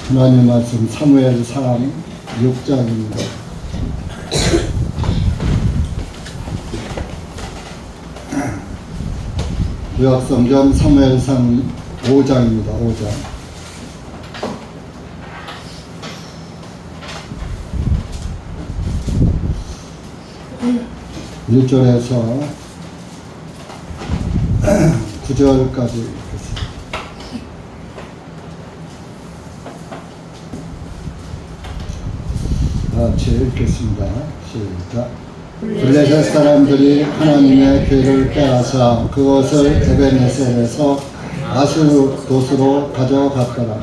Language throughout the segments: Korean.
하나님 말씀 사무엘상 6장입니다. 구약성경 사무엘상 5장입니다. 5장. 1절에서 9절까지 읽겠습니다. 같이 읽겠습니다. 시작. 블레셋 사람들이 하나님의 궤를 빼앗아 그것을 에베네셀에서 아스돗으로 가져갔더라.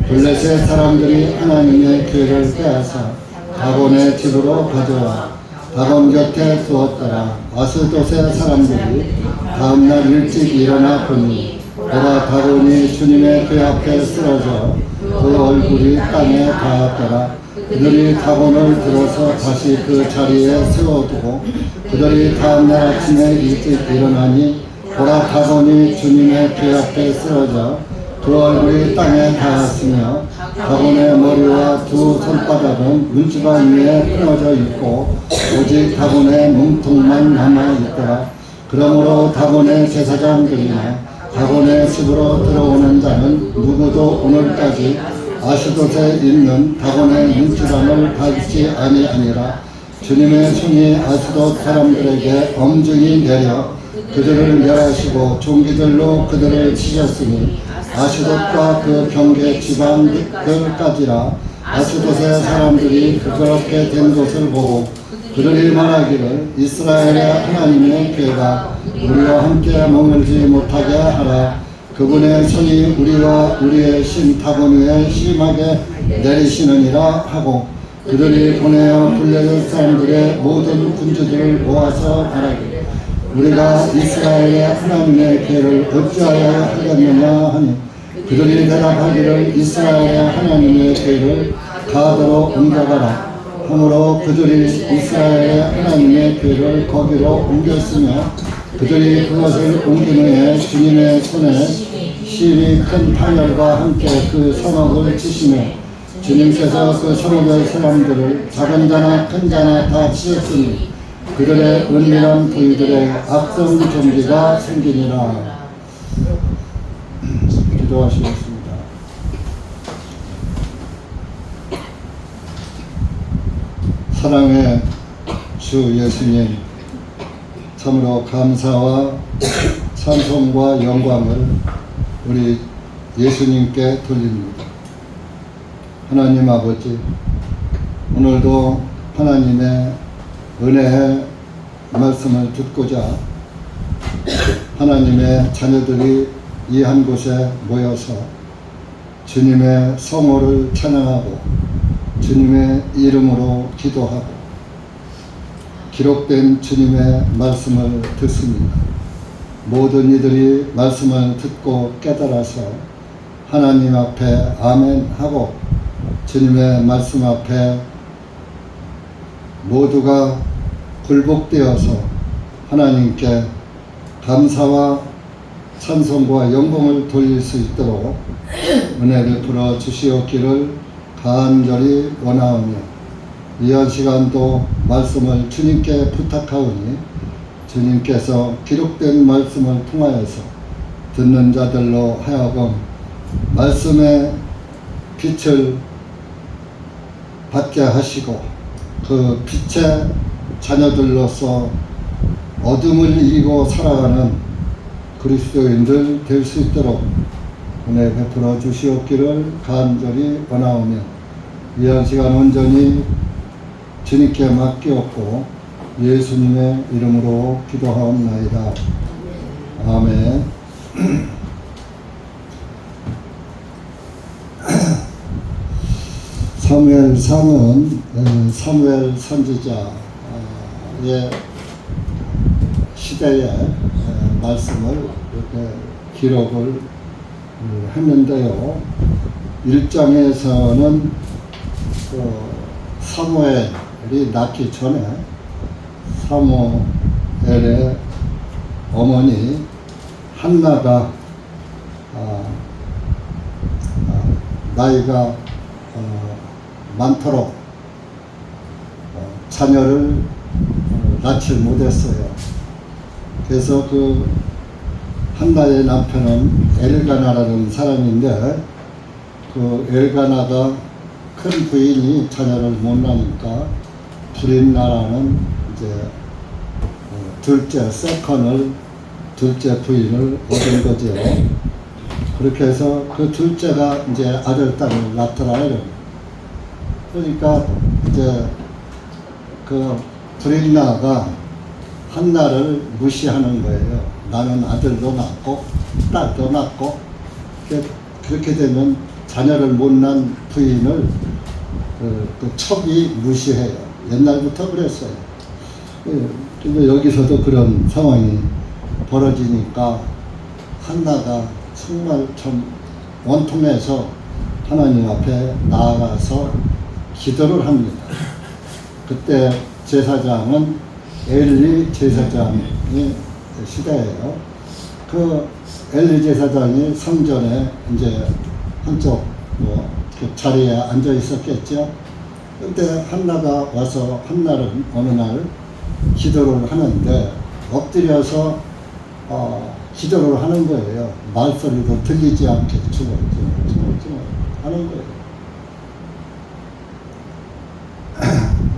블레셋 사람들이 하나님의 궤를 빼앗아 다곤의 집으로 가져와 다곤 곁에 두었더라. 아스돗의 사람들이 다음날 일찍 일어나 보니 보라 다곤이 주님의 궤 앞에 쓰러져 그 얼굴이 땅에 닿았더라. 그들이 다곤을 들어서 다시 그 자리에 세워두고 그들이 다음날 아침에 일찍 일어나니 보라 다곤이 주님의 궤 앞에 쓰러져 그 얼굴이 땅에 닿았으며 다곤의 머리와 두 손바닥은 문지방 위에 끊어져 있고 오직 다곤의 몸통만 남아있더라. 그러므로 다곤의 제사장들이나 다곤의 집으로 들어오는 자는 누구도 오늘까지 아스돗에 있는 다곤의 문지방을 밟지 아니하니라. 주님의 손이 아스돗 사람들에게 엄중히 내려 그들을 멸하시고 종기들로 그들을 치셨으니 아스돗과 그 경계 지방들까지라. 아스돗의 사람들이 그렇게 된 것을 보고 그들이 말하기를 이스라엘의 하나님의 궤가 우리와 함께 머물지 못하게 하라. 그분의 손이 우리와 우리의 신 다곤 위에 심하게 내리시느니라 하고 그들이 보내어 블레셋 사람들의 모든 군주들을 모아서 말하기를 우리가 이스라엘의 하나님의 궤를 어찌하여 하겠느냐 하니 그들이 대답하기를 이스라엘의 하나님의 궤를 가드로 옮겨가라 하므로 그들이 이스라엘의 하나님의 궤를 거기로 옮겼으며 그들이 그것을 옮긴 후에 주님의 손에 심히 큰 파멸과 함께 그 성읍을 치시며 주님께서 그 성읍의 사람들을 작은 자나 큰 자나 다 치셨으니 그들의 은밀한 부위들의 악성 종기가 생기니라. 기도하시겠습니다. 사랑의 주 예수님, 참으로 감사와 찬송과 영광을 우리 예수님께 돌립니다. 하나님 아버지, 오늘도 하나님의 은혜의 말씀을 듣고자 하나님의 자녀들이 이 한 곳에 모여서 주님의 성호를 찬양하고 주님의 이름으로 기도하고 기록된 주님의 말씀을 듣습니다. 모든 이들이 말씀을 듣고 깨달아서 하나님 앞에 아멘 하고 주님의 말씀 앞에 모두가 굴복되어서 하나님께 감사와 찬송과 영광을 돌릴 수 있도록 은혜를 풀어 주시옵기를 간절히 원하오며 이한 시간도 말씀을 주님께 부탁하오니 주님께서 기록된 말씀을 통하여서 듣는 자들로 하여금 말씀의 빛을 받게 하시고 그 빛의 자녀들로서 어둠을 이기고 살아가는 그리스도인들 될 수 있도록 은혜 베풀어 주시옵기를 간절히 원하오며 이한 시간 온전히 주님께 맡기옵고 예수님의 이름으로 기도하옵나이다. 아멘. 사무엘상은 사무엘 선지자의 시대의 말씀을 이렇게 기록을 했는데요. 1장에서는 사무엘이 낳기 전에 사무엘의 어머니 한나가 나이가 많도록 자녀를 낳지 못했어요. 그래서 그 한나의 남편은 엘가나라는 사람인데, 그 엘가나가 큰 부인이 자녀를 못 낳으니까 브린나라는 이제 둘째 둘째 부인을 얻은 거죠. 그렇게 해서 그 둘째가 이제 아들, 딸을 낳더라 이런. 그러니까 이제 그 브린나가 한나를 무시하는 거예요. 나는 아들도 낳고 딸도 낳고. 그렇게 되면 자녀를 못 낳은 부인을 그 척이 무시해요. 옛날부터 그랬어요. 근데 여기서도 그런 상황이 벌어지니까 한나가 정말 좀 원통해서 하나님 앞에 나아가서 기도를 합니다. 그때 제사장은 엘리 제사장이 시대예요. 그 엘리 제사장이 성전에 이제 한쪽 그 자리에 앉아 있었겠죠. 근데 한나가 와서 한날은 어느 날 기도를 하는데 엎드려서 기도를 하는 거예요. 말소리도 들리지 않게 주물주물 하는 거예요.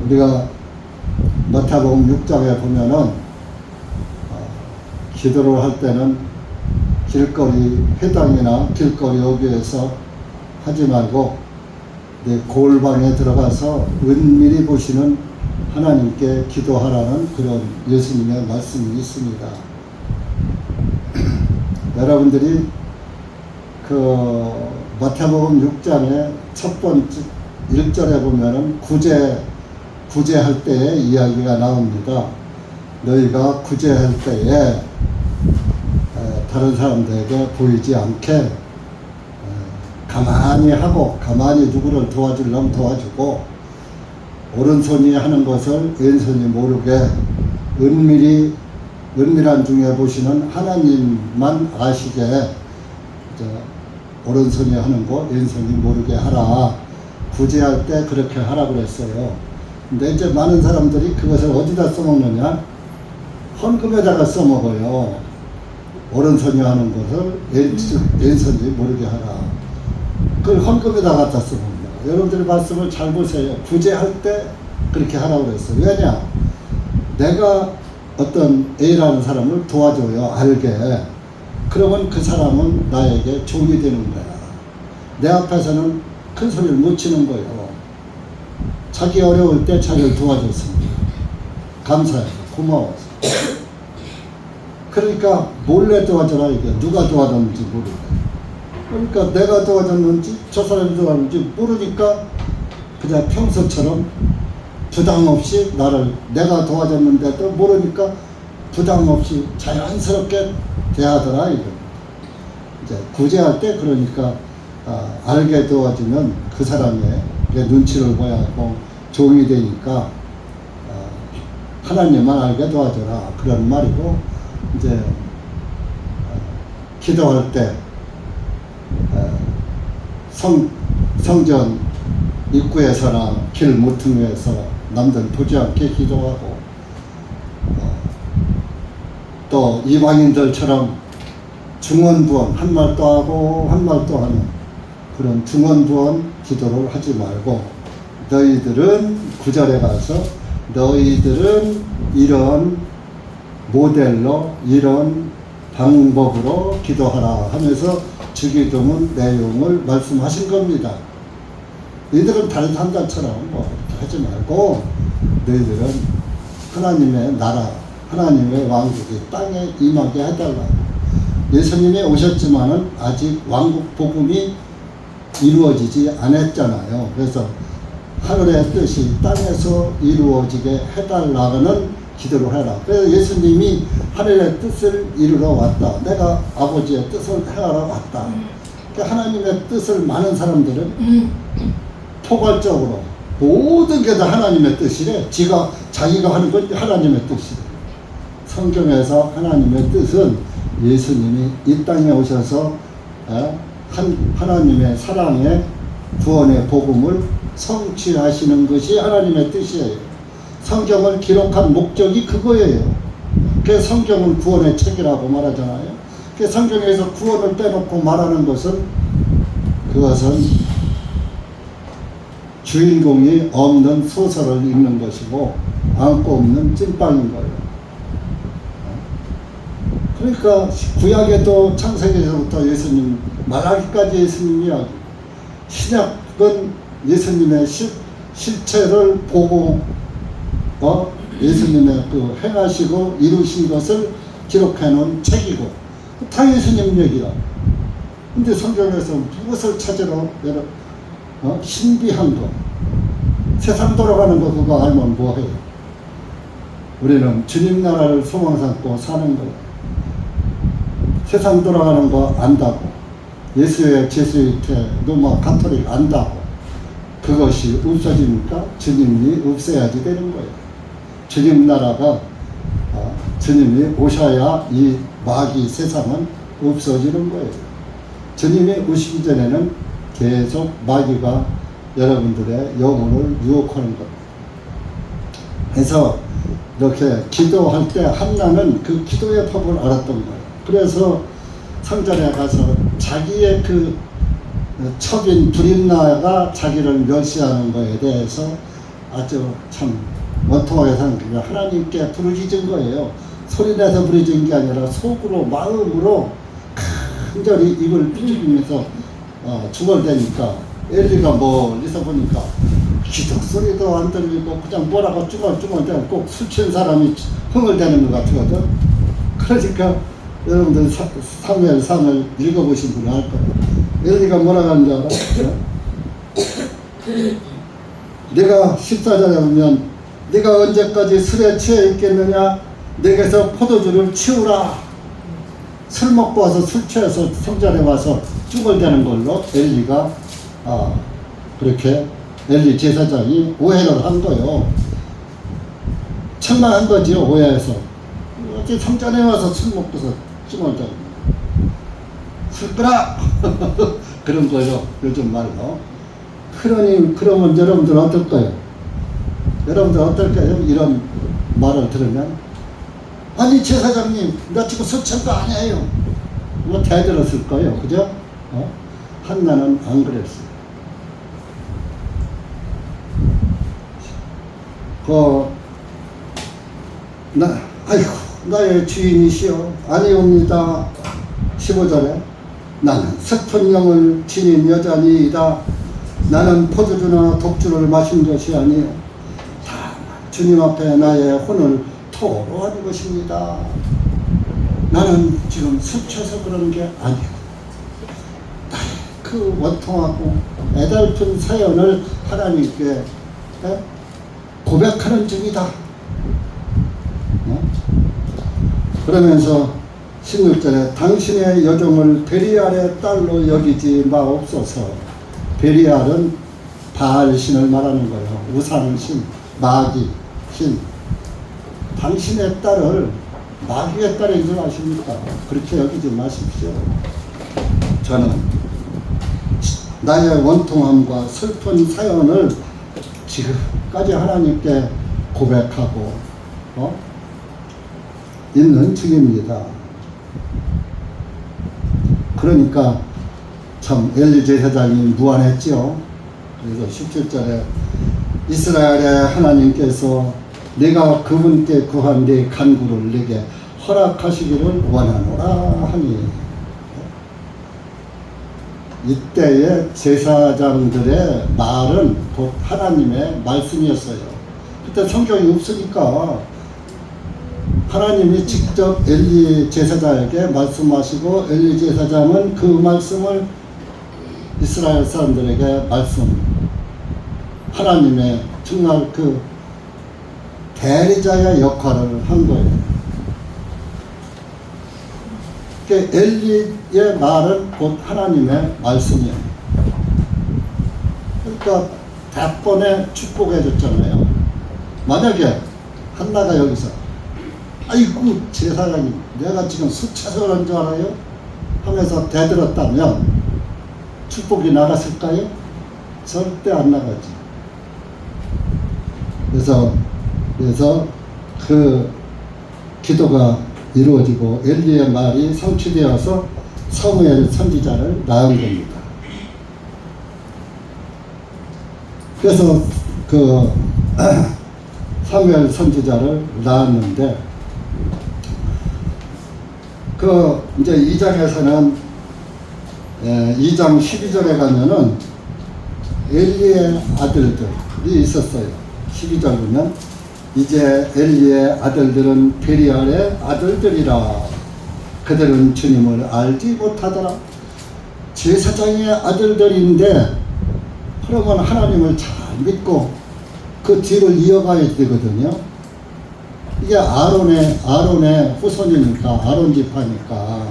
우리가 마태복음 6장에 보면은 기도를 할 때는 길거리 회당이나 길거리 여기에서 하지 말고 내 골방에 들어가서 은밀히 보시는 하나님께 기도하라는 그런 예수님의 말씀이 있습니다. 여러분들이 그 마태복음 6장의 첫 번째 1절에 보면은 구제할 때의 이야기가 나옵니다. 너희가 구제할 때에 다른 사람들에게 보이지 않게 가만히 하고, 가만히 누구를 도와주려면 도와주고, 오른손이 하는 것을 왼손이 모르게 은밀한 중에 보시는 하나님만 아시게 오른손이 하는 거 왼손이 모르게 하라. 구제할 때 그렇게 하라 그랬어요. 근데 이제 많은 사람들이 그것을 어디다 써먹느냐? 헌금에다가 써먹어요. 오른손이 하는 것을 왼손이 모르게 하라. 그걸 헌금에다 갖다 써먹습니다. 여러분들이 말씀을 잘 보세요. 구제할 때 그렇게 하라고 그랬어요. 왜냐? 내가 어떤 A라는 사람을 도와줘요. 알게. 그러면 그 사람은 나에게 종이 되는 거야. 내 앞에서는 큰 소리를 못 치는 거예요. 자기 어려울 때 자기를 도와줬습니다. 감사해서, 고마워서. 그러니까 몰래 도와줘라 이게. 누가 도와줬는지 모르게. 그러니까 내가 도와줬는지 저 사람이 도와줬는지 모르니까 그냥 평소처럼 부담 없이 내가 도와줬는데도 모르니까 부담 없이 자연스럽게 대하더라 이거. 이제 구제할 때 그러니까 알게 도와주면 그 사람의 눈치를 봐야 하고 종이 되니까 하나님만 알게 도와줘라 그런 말이고, 이제 기도할 때 성전 입구에서나 길 모퉁이에서 남들 보지 않게 기도하고, 또 이방인들처럼 중언부언 한 말 또 하고 한 말 또 하는 그런 중언부언 기도를 하지 말고, 너희들은 9절에 가서 너희들은 이런 모델로 이런 방법으로 기도하라 하면서 주기도문 내용을 말씀하신 겁니다. 너희들은 다른 사람들처럼 뭐 이렇게 하지 말고 너희들은 하나님의 나라, 하나님의 왕국이 땅에 임하게 해달라. 예수님이 오셨지만은 아직 왕국 복음이 이루어지지 않았잖아요. 그래서 하늘의 뜻이 땅에서 이루어지게 해달라는 기도를 해라. 그래서 예수님이 하늘의 뜻을 이루러 왔다. 내가 아버지의 뜻을 행하러 왔다. 그러니까 하나님의 뜻을 많은 사람들은 포괄적으로 모든 게 다 하나님의 뜻이래. 자기가 하는 건 하나님의 뜻이래. 성경에서 하나님의 뜻은 예수님이 이 땅에 오셔서 하나님의 사랑의 구원의 복음을 성취하시는 것이 하나님의 뜻이에요. 성경을 기록한 목적이 그거예요. 그 성경은 구원의 책이라고 말하잖아요. 그 성경에서 구원을 빼놓고 말하는 것은 그것은 주인공이 없는 소설을 읽는 것이고 안고 없는 찐빵인 거예요. 그러니까 구약에도 창세기에서부터 예수님, 말라기까지 예수님 이야기, 신약은 예수님의 실체를 보고 예수님의 그 행하시고 이루신 것을 기록해 놓은 책이고 다 예수님 얘기야. 근데 성경에서 무엇을 찾으러 신비한 거, 세상 돌아가는 거 그거 알면 뭐해요? 우리는 주님 나라를 소망 삼고 사는 거예요. 세상 돌아가는 거 안다고, 예수의 제수이태 로마 가톨릭 안다고 그것이 없어지니까 주님이 없애야지 되는 거예요. 주님 나라가 주님이 오셔야 이 마귀 세상은 없어지는 거예요. 주님이 오시기 전에는 계속 마귀가 여러분들의 영혼을 유혹하는 것. 그래서 이렇게 기도할 때 한나는 그 기도의 법을 알았던 거예요. 그래서 성전에 가서 자기의 그 첩인 브린나가 자기를 멸시하는 것에 대해서 아주 참 원통하게 생각해서 하나님께 부르짖은 거예요. 소리내서 부르짖은 게 아니라 속으로 마음으로 간절히 입을 삐죽이면서 중얼대니까 엘리가 멀리서 보니까 기도 소리도 안 들리고 그냥 뭐라고 쭈글쭈글대고 꼭 술 취한 사람이 흥을 대는 것 같거든. 그러니까 여러분들 사무엘 3을 읽어보신 분은 알 거예요. 엘리가 뭐라고 하는지 알아? 네가 14절에 보면 네가 언제까지 술에 취해 있겠느냐? 내게서 포도주를 치우라. 술 먹고 와서 술 취해서 성전에 와서 쭈글대는 걸로 엘리가 그렇게 엘리 제사장이 오해를 한 거예요. 책망한 거지요. 오해해서 어째 성전에 와서 술 먹고서 쭈글대고 술 끄라 그런 거예요. 요즘 말로. 그러면 여러분들 어떨까요? 여러분들 어떨까요? 이런 말을 들으면 아니 제사장님 나 지금 술 취한 거 아니에요. 뭐 대들었을 거예요. 그죠? 한나는 안 그랬어요. 아이고 나의 주인이시여 아니옵니다. 15절에 나는 슬픈 영을 지닌 여자니이다. 나는 포도주나 독주를 마신 것이 아니요 다만 주님 앞에 나의 혼을 토로한 것입니다. 나는 지금 술 취해서 그런 게 아니고 나의 그 원통하고 애달픈 사연을 하나님께 고백하는 중이다. 그러면서 16절에 당신의 여종을 베리알의 딸로 여기지 마옵소서. 베리알은 바알신을 말하는 거예요. 우상신, 마귀, 신. 당신의 딸을 마귀의 딸인 줄 아십니까? 그렇게 여기지 마십시오. 저는 나의 원통함과 슬픈 사연을 지금까지 하나님께 고백하고 있는 중입니다. 그러니까 참 엘리 제사장이 무안했지요. 그래서 17절에 이스라엘의 하나님께서 내가 그분께 구한 네 간구를 내게 허락하시기를 원하노라 하니 이때의 제사장들의 말은 곧 하나님의 말씀이었어요. 그때 성경이 없으니까 하나님이 직접 엘리 제사장에게 말씀하시고 엘리 제사장은 그 말씀을 이스라엘 사람들에게 하나님의 정말 그 대리자의 역할을 한 거예요. 엘리의 말은 곧 하나님의 말씀이에요. 그러니까 대번에 축복해 줬잖아요. 만약에 한나가 여기서 아이고 제사장님 내가 지금 술 취해서 그런 줄 알아요? 하면서 대들었다면 축복이 나갔을까요? 절대 안 나가지. 그래서 그 기도가 이루어지고 엘리의 말이 성취되어서 사무엘 선지자를 낳은 겁니다. 그래서 그 사무엘 선지자를 낳았는데 그 이제 2장에서는 2장 12절에 가면은 엘리의 아들들이 있었어요. 12절 보면 이제 엘리의 아들들은 베리알의 아들들이라 그들은 주님을 알지 못하더라. 제사장의 아들들인데 그러면 하나님을 잘 믿고 그 뒤를 이어가야 되거든요. 이게 아론의 후손이니까, 아론 지파니까,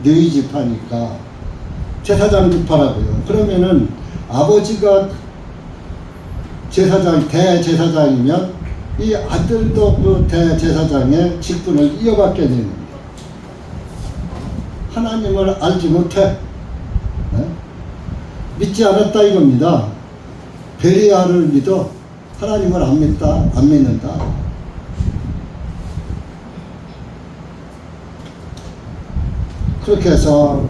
느위 지파니까, 제사장 지파라고요. 그러면은 아버지가 대제사장이면 이 아들도 그 대제사장의 직분을 이어받게 되는 거예요. 하나님을 알지 못해. 네? 믿지 않았다 이겁니다. 베리알을 믿어. 하나님을 안 믿는다. 그렇게 해서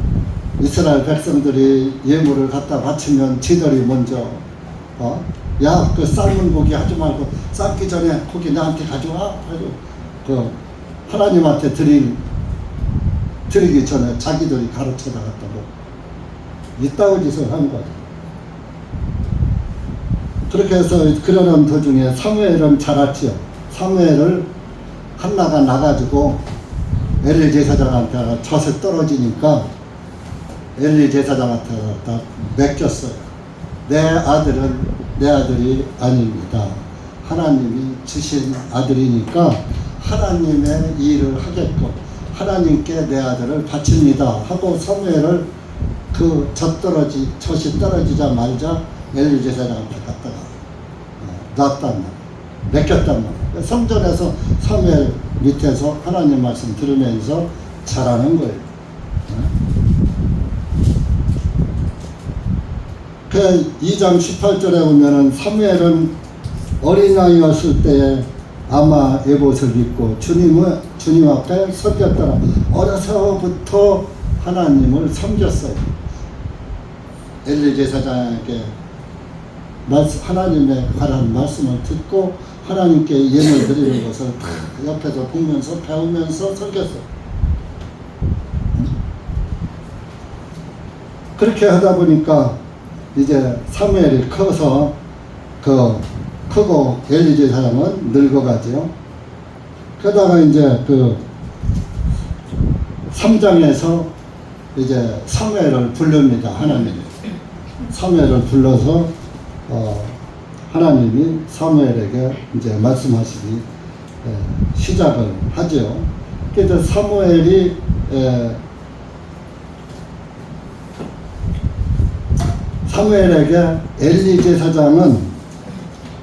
이스라엘 백성들이 예물을 갖다 바치면 지들이 먼저 야, 그 삶은 고기 하지 말고 삶기 전에 고기 나한테 가져와. 그 하나님한테 드리기 전에 자기들이 가르쳐다 갖다 뭐 이따위 짓을 한 거죠. 그렇게 해서 그러는 도중에 사무엘은 자랐지요. 사무엘을 한나가 나가지고 엘리 제사장한테 젖에 떨어지니까 엘리 제사장한테 다 맡겼어요. 내 아들이 아닙니다. 하나님이 주신 아들이니까 하나님의 일을 하겠고 하나님께 내 아들을 바칩니다 하고 사무엘을 그 젖이 떨어지자마자 엘리 제사장한테 갖다가 놨단 말이에요. 맡겼단 말이에요. 성전에서 사무엘 밑에서 하나님 말씀 들으면서 자라는 거예요. 그 2장 18절에 보면은 사무엘은 어린아이였을 때에 아마 에봇을 입고 주님 앞에 섬겼더라. 어려서부터 하나님을 섬겼어요. 엘리 제사장에게 하나님의 관한 말씀을 듣고 하나님께 예물 드리는 것을 다 옆에서 보면서 배우면서 섬겼어요. 그렇게 하다 보니까 이제 사무엘이 커서 크고 엘리 제사장은 늙어가죠. 그러다가 이제 그 3장에서 이제 사무엘을 부릅니다. 하나님이 사무엘을 불러서 하나님이 사무엘에게 이제 말씀하시기 시작을 하죠. 그래서 사무엘이 사무엘에게 엘리 제사장은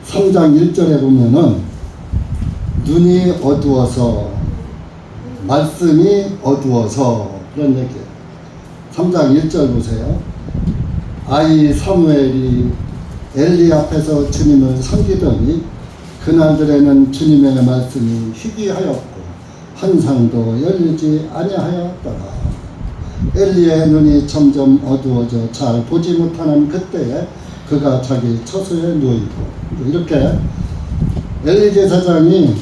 3장 1절에 보면은 눈이 어두워서 말씀이 어두워서 그런 얘기예요. 3장 1절 보세요. 아이 사무엘이 엘리 앞에서 주님을 섬기더니 그날들에는 주님의 말씀이 희귀하였고 환상도 열리지 아니하였더라. 엘리의 눈이 점점 어두워져 잘 보지 못하는 그때에 그가 자기 처소에 누이고 이렇게 엘리 제사장이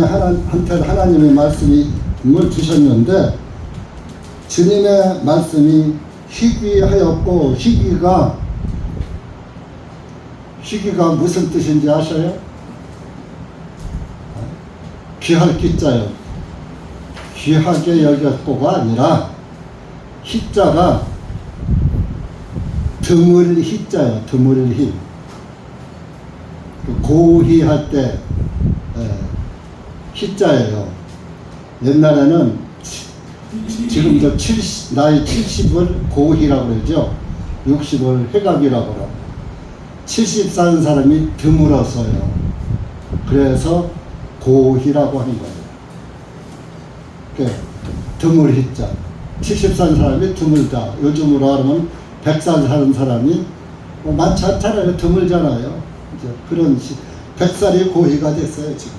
한테 하나님의 말씀을 주셨는데 주님의 말씀이 희귀하였고 희귀가 무슨 뜻인지 아셔요? 귀할 기자요. 귀하게 여겼고가 아니라 희자가 드물 희자요. 드물 희. 고희할 때 희자예요. 옛날에는 지금 나이 70을 고희라고 그러죠. 60을 회갑이라고 그러고 70 사는 사람이 드물어서요. 그래서 고희라고 하는 거예요. 드물 희자. 70살 사람이 드물다. 요즘으로 하면 100살 사는 사람이 많지 않잖아요. 드물잖아요. 이제 그런 100살이 고의가 됐어요, 지금.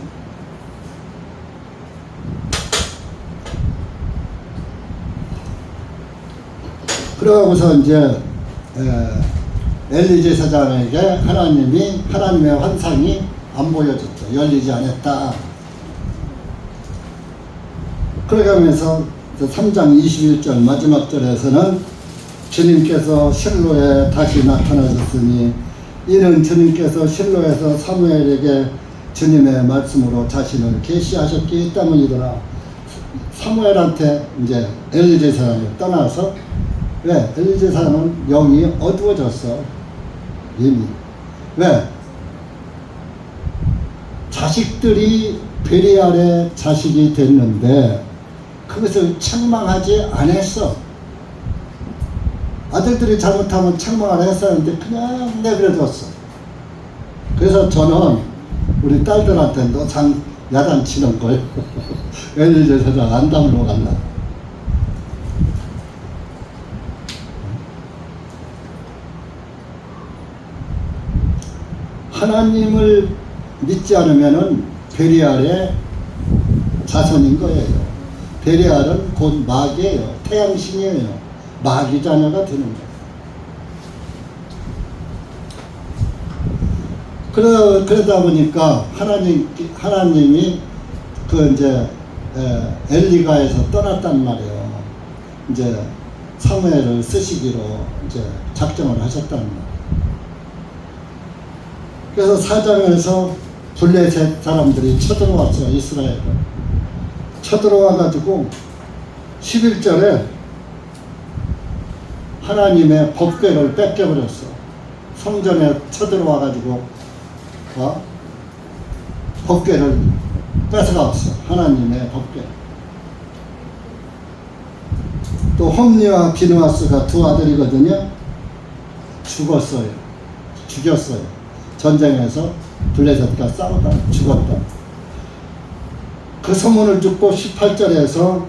그러고서 이제 엘리 제사장에게 하나님의 환상이 안 보여줬죠. 열리지 않았다. 그러면서 3장 21절 마지막 절에서는 주님께서 실로에 다시 나타나셨으니 이는 주님께서 실로에서 사무엘에게 주님의 말씀으로 자신을 계시하셨기 때문이더라. 사무엘한테 이제 엘리 제사장이 떠나서 왜? 엘리 제사장은 영이 어두워졌어. 이미. 왜? 자식들이 베리알의 자식이 됐는데 그것을 책망하지 않았어. 아들들이 잘못하면 책망을 했었는데 그냥 내버려뒀어. 그래서 저는 우리 딸들한테 너 야단치는 거예요. 엘리 제사장 안 담으러 갈라. 하나님을 믿지 않으면은 베리알의 자손인 거예요. 베리알은 곧 마귀예요. 태양신이에요. 마귀 자녀가 되는 거예요. 그러다 보니까 하나님이 그 이제 엘리가에서 떠났단 말이에요. 이제 사무엘을 쓰시기로 이제 작정을 하셨단 말이에요. 그래서 사장에서 블레셋 사람들이 쳐들어왔어요. 이스라엘을 쳐들어와가지고 11절에 하나님의 법궤를 뺏겨버렸어. 성전에 쳐들어와가지고 법궤를 뺏어갔어. 하나님의 법궤. 또 홈리와 비누아스가 두 아들이거든요. 죽었어요. 전쟁에서 블레셋과 싸우다 죽었다. 그 소문을 듣고 18절에서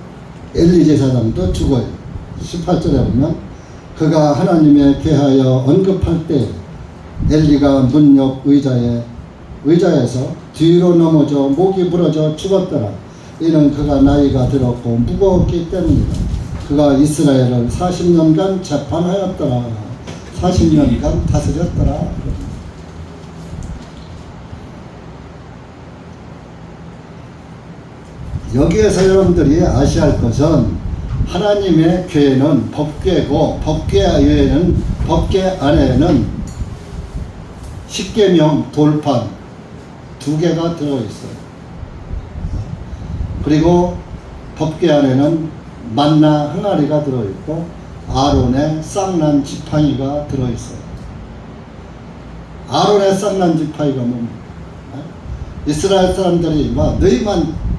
엘리 제사장도 죽어요. 18절에 보면 그가 하나님에 대하여 언급할 때 엘리가 문 옆 의자에서 뒤로 넘어져 목이 부러져 죽었더라. 이는 그가 나이가 들었고 무거웠기 때문이다. 그가 이스라엘을 40년간 재판하였더라. 40년간 다스렸더라. 여기에서 여러분들이 아셔야 할 것은 하나님의 교회는 법궤고 법궤 안에는 십계명 돌판 2개가 들어있어요. 그리고 법궤 안에는 만나 항아리가 들어있고 아론의 쌍난 지팡이가 들어있어요. 아론의 쌍난 지팡이가 뭡니까? 이스라엘 사람들이 너희만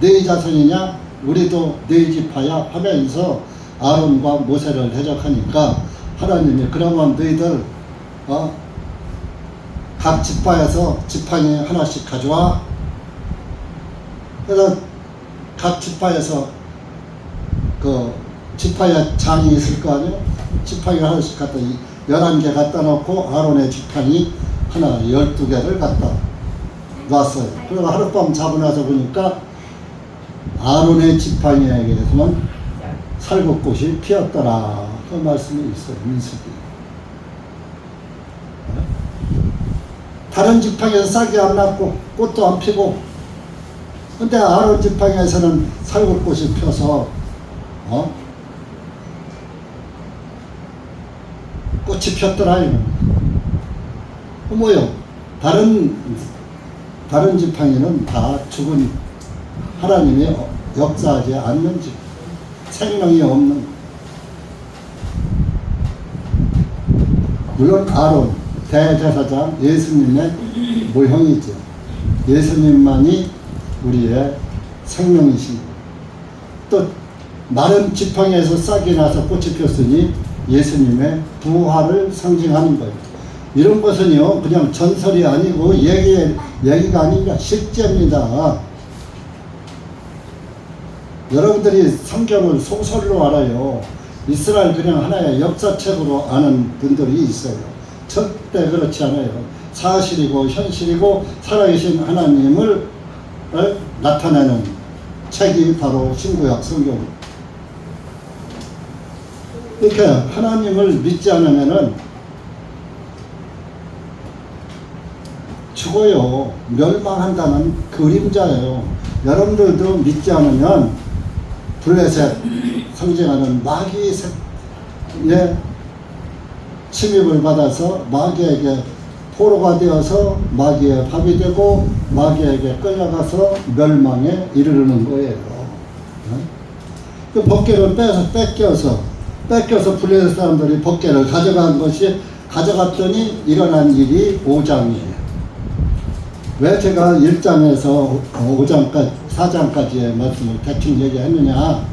너희 자손이냐? 우리도 너희 지파야 하면서 아론과 모세를 대적하니까 하나님이 그러면 너희들 각 지파에서 지팡이 하나씩 가져와. 그래서 각 지파에서 그 지파에 장이 있을 거 아니에요? 지팡이 하나씩 갖다 11개 갖다 놓고 아론의 지팡이 하나 12개를 갖다 놨어요. 그리고 하룻밤 자고 나서 보니까 아론의 지팡이에게서는 살구꽃이 피었더라. 그 말씀이 있어요. 민수기. 다른 지팡이에서 싹이 안 났고 꽃도 안 피고, 근데 아론 지팡이에서는 살구꽃이 펴서 꽃이 폈더라. 뭐요? 다른 지팡이는 다 죽은 하나님이 역사하지 않는 집, 생명이 없는. 물론 아론 대제사장 예수님의 모형이죠. 예수님만이 우리의 생명이신. 또 마른 지팡이에서 싹이 나서 꽃이 폈으니 예수님의 부활을 상징하는 거예요. 이런 것은요 그냥 전설이 아니고 얘기가 아니라 실제입니다. 여러분들이 성경을 소설로 알아요. 이스라엘 그냥 하나의 역사책으로 아는 분들이 있어요. 절대 그렇지 않아요. 사실이고 현실이고 살아계신 하나님을 나타내는 책이 바로 신구약 성경입니다. 이렇게 하나님을 믿지 않으면은 죽어요. 멸망한다는 그림자예요. 여러분들도 믿지 않으면 블레셋 상징하는 마귀의 침입을 받아서 마귀에게 포로가 되어서 마귀의 밥이 되고 마귀에게 끌려가서 멸망에 이르르는 거예요. 그 법궤를 뺏겨서 블레셋 사람들이 법궤를 가져갔더니 일어난 일이 5장이에요. 왜 제가 1장에서 5장까지 4장까지의 말씀을 대충 얘기했느냐?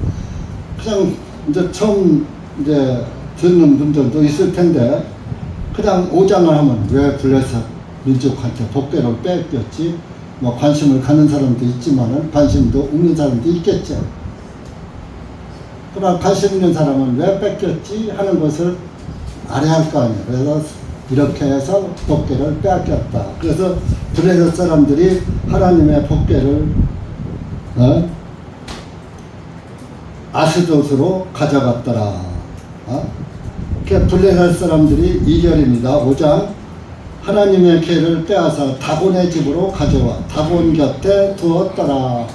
그냥 이제 처음 듣는 분들도 있을 텐데 그냥 5장을 하면 왜 블레셋 민족한테 법궤를 뺏겼지? 뭐 관심을 갖는 사람도 있지만은 관심도 없는 사람도 있겠죠. 그러나 관심 있는 사람은 왜 뺏겼지 하는 것을 알아야 할 거 아니에요. 그래서 이렇게 해서 법궤를 빼앗겼다. 그래서 블레셋 사람들이 하나님의 법궤를 아스돗으로 가져갔더라. 블레셋 사람들이 2절입니다. 5장 하나님의 궤를 빼앗아 다곤의 집으로 가져와 다곤 곁에 두었더라.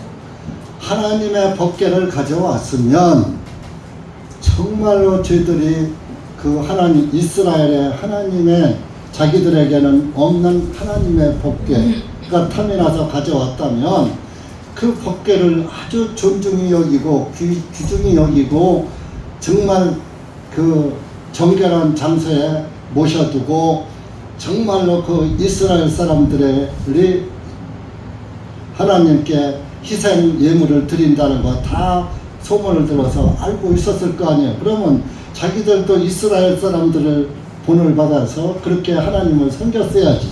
하나님의 법궤를 가져왔으면 정말로 저희들이 그 하나님 이스라엘의 하나님의 자기들에게는 없는 하나님의 법궤가 탐이 나서 가져왔다면 그 법궤를 아주 존중히 여기고 귀중히 여기고 정말 그 정결한 장소에 모셔두고 정말로 그 이스라엘 사람들이 하나님께 희생 예물을 드린다는 거 다 소문을 들어서 알고 있었을 거 아니에요. 그러면 자기들도 이스라엘 사람들을 본을 받아서 그렇게 하나님을 섬겼어야지.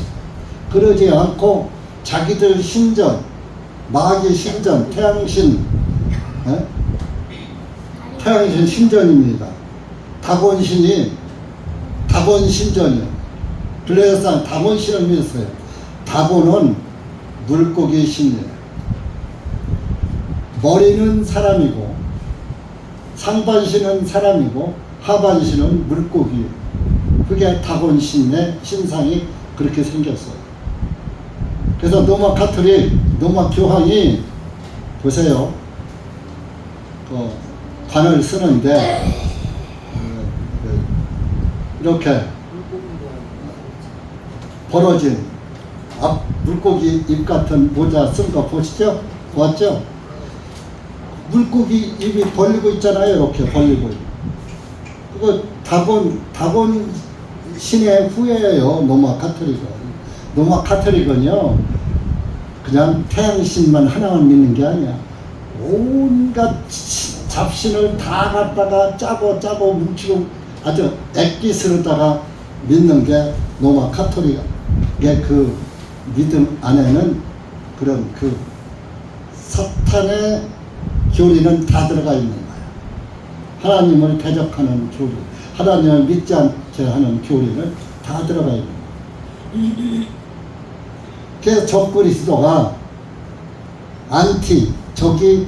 그러지 않고 자기들 신전, 마귀 신전, 태양신 신전입니다. 다곤신이 다곤신전이요. 블레셋 사람 다곤신을 믿었어요. 다곤은 물고기 신이에요. 머리는 사람이고 상반신은 사람이고 하반신은 물고기. 그게 다곤신의 신상이 그렇게 생겼어요. 그래서 노마 카톨릭, 노마 교황이 보세요. 그 관을 쓰는데 이렇게 벌어진 앞 물고기 입 같은 모자 쓴 거 보시죠? 보았죠? 물고기 입이 벌리고 있잖아요. 이렇게 벌리고. 그거 다곤 신의 후예예요. 노마 카톨릭은. 노마 카톨릭은요. 그냥 태양신만 하나만 믿는 게 아니야. 온갖 잡신을 다 갖다가 짜고 뭉치고 아주 액기스로다가 믿는 게 노마 카톨릭의 그 믿음 안에는 그런 그 사탄의 교리는 다 들어가 있는 거예요. 하나님을 대적하는 교리, 하나님을 믿지 않게 하는 교리는 다 들어가 있는 거예요. 그래서 적그리스도가 안티, 적이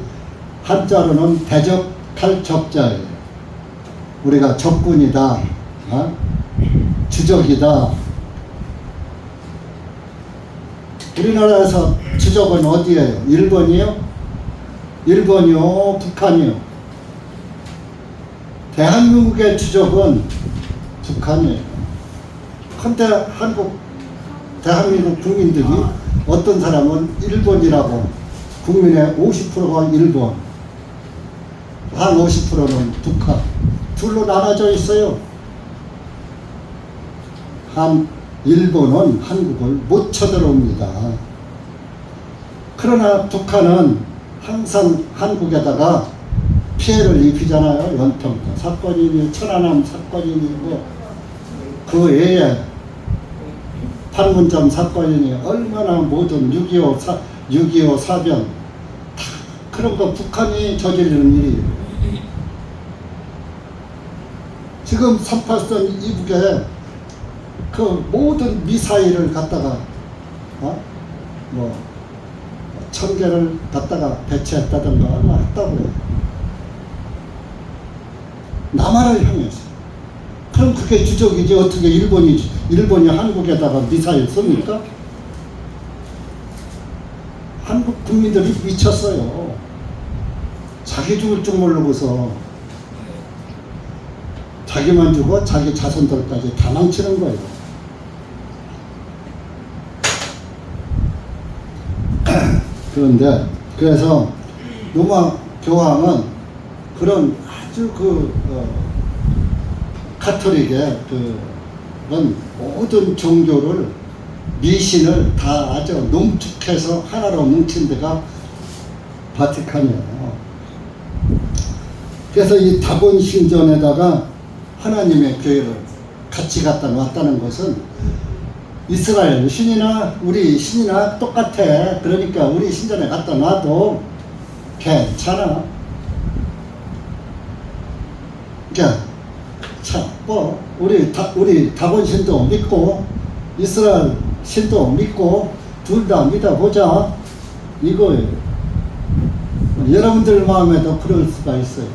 한자로는 대적할 적자예요. 우리가 적군이다, 주적이다. 우리나라에서 주적은 어디예요? 일본이요? 일본이요? 북한이요? 대한민국의 주적은 북한이에요. 근데 대한민국 국민들이 어떤 사람은 일본이라고 국민의 50%가 일본, 한 50%는 북한. 둘로 나눠져 있어요. 일본은 한국을 못 쳐들어옵니다. 그러나 북한은 항상 한국에다가 피해를 입히잖아요. 연평도 사건이니 천안함 사건이니 그 외에 판문점 사건이니 얼마나 모든 6.25 사변 다 그런 거 북한이 저지르는 일이에요. 지금 38선 이북에 그 모든 미사일을 갖다가 뭐 1000개를 갖다가 배치했다든가 했다고 해요. 남한을 향해서. 그럼 그게 주적이지. 어떻게 일본이 한국에다가 미사일 쏩니까? 한국 국민들이 미쳤어요. 자기 죽을 줄 모르고서 자기만 죽어 자기 자손들까지 다 망치는 거예요. 그런데 그래서 로마 교황은 그런 아주 가톨릭의 그런 모든 종교를 미신을 다 아주 농축해서 하나로 뭉친 데가 바티칸이에요. 그래서 이 다곤 신전에다가 하나님의 교회를 같이 갖다 놨다는 것은 이스라엘 신이나 우리 신이나 똑같아. 그러니까 우리 신전에 갖다 놔도 괜찮아. 그러니까 참 뭐 우리 다곤 신도 믿고 이스라엘 신도 믿고 둘 다 믿어보자 이거예요. 여러분들 마음에도 그럴 수가 있어요.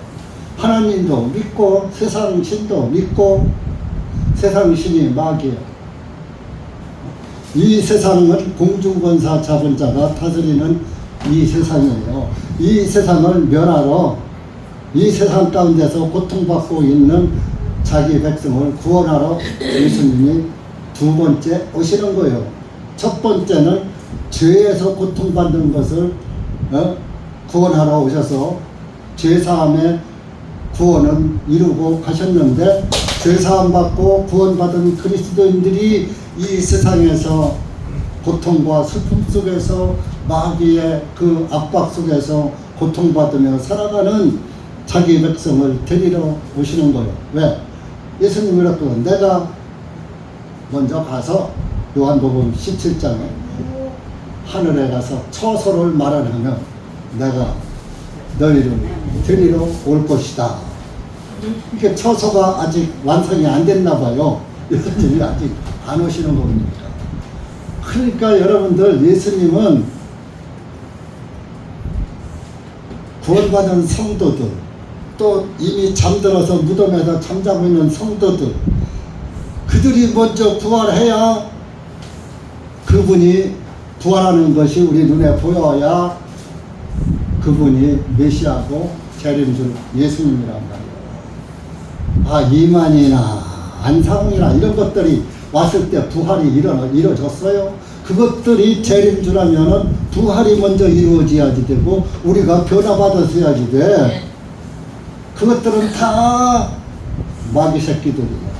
하나님도 믿고 세상 신도 믿고 세상 신이 마귀예요. 이 세상은 공중권사 잡은 자가 다스리는 이 세상이에요. 이 세상을 멸하러 이 세상 가운데서 고통받고 있는 자기 백성을 구원하러 예수님이 두 번째 오시는 거예요. 첫 번째는 죄에서 고통받는 것을 구원하러 오셔서 죄사함의 구원은 이루고 가셨는데 죄사함 받고 구원받은 그리스도인들이 이 세상에서 고통과 슬픔 속에서 마귀의 그 압박 속에서 고통받으며 살아가는 자기 백성을 데리러 오시는 거예요. 왜? 예수님이 그랬거든. 내가 먼저 가서 요한복음 17장에 하늘에 가서 처소를 말하면 내가 너희를 데리러 올 것이다. 이게 처소가 아직 완성이 안 됐나 봐요. 예수님이 아직 안 오시는 겁니다. 그러니까 여러분들 예수님은 구원받은 성도들 또 이미 잠들어서 무덤에서 잠자고 있는 성도들 그들이 먼저 부활해야 그분이 부활하는 것이 우리 눈에 보여야 그분이 메시아고 재림줄 예수님이란 말이에요. 이만이나 안상이나 이런 것들이 왔을 때 부활이 이루어졌어요. 그것들이 재림주라면은 부활이 먼저 이루어져야지 되고 우리가 변화받았어야지 돼. 그것들은 다 마귀 새끼들이에요.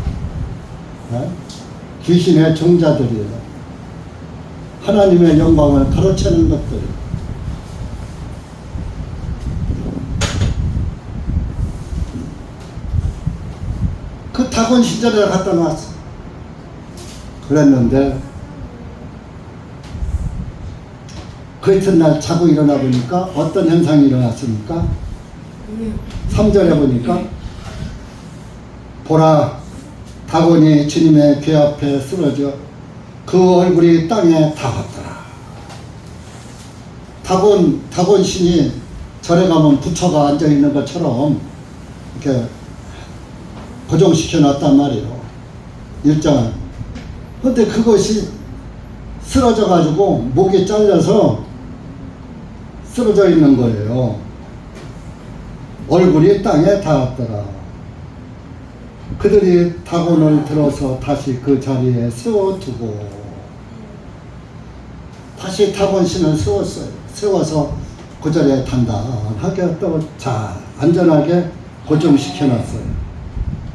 귀신의 종자들이에요. 하나님의 영광을 가로채는 것들이에요. 그 다곤 시절에 갖다 놨어. 그랬는데 그 이튿날 자고 일어나 보니까 어떤 현상이 일어났습니까? 3절에 보니까 보라 다곤이 주님의 궤 앞에 쓰러져 그 얼굴이 땅에 닿았더라. 다곤 신이 절에 가면 부처가 앉아 있는 것처럼 이렇게 고정시켜 놨단 말이에요. 일정을. 근데 그것이 쓰러져 가지고 목이 잘려서 쓰러져 있는 거예요. 얼굴이 땅에 닿았더라. 그들이 다곤을 들어서 다시 그 자리에 세워두고 다시 다곤 신을 세웠어요. 세워서 그 자리에 단단하게 또 잘 안전하게 고정시켜 놨어요.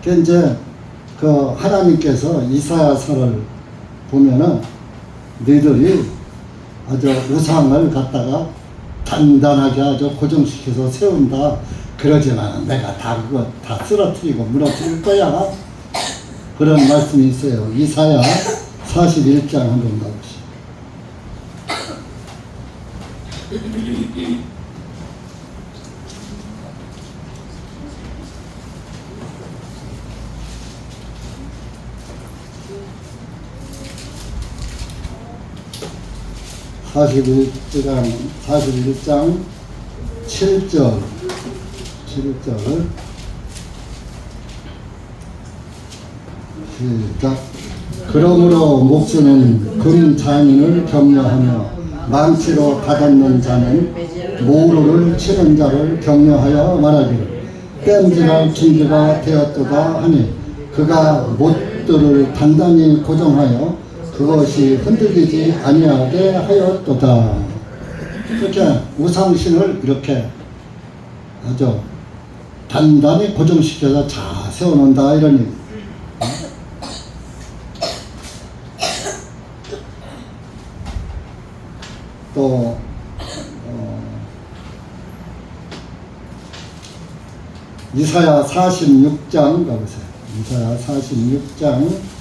그 이제 그 하나님께서 이사야서를 보면은 너희들이 아주 우상을 갖다가 단단하게 아주 고정시켜서 세운다. 그러지만 내가 그거 다 쓰러뜨리고 무너뜨릴 거야. 그런 말씀이 있어요. 이사야 41장 한번 가보시죠. 41장 7절 시작. 그러므로 목수는 금장인을 격려하며 망치로 다듬는 자는 모루를 치는 자를 격려하여 말하기를 땜질할 준비가 되었도다 하니 그가 못들을 단단히 고정하여 그것이 흔들리지 아니하게 하였도다. 이렇게 우상신을 이렇게 아주 단단히 고정시켜서 잘 세워놓는다 이런 얘기. 또 이사야 46장 가보세요. 이사야 46장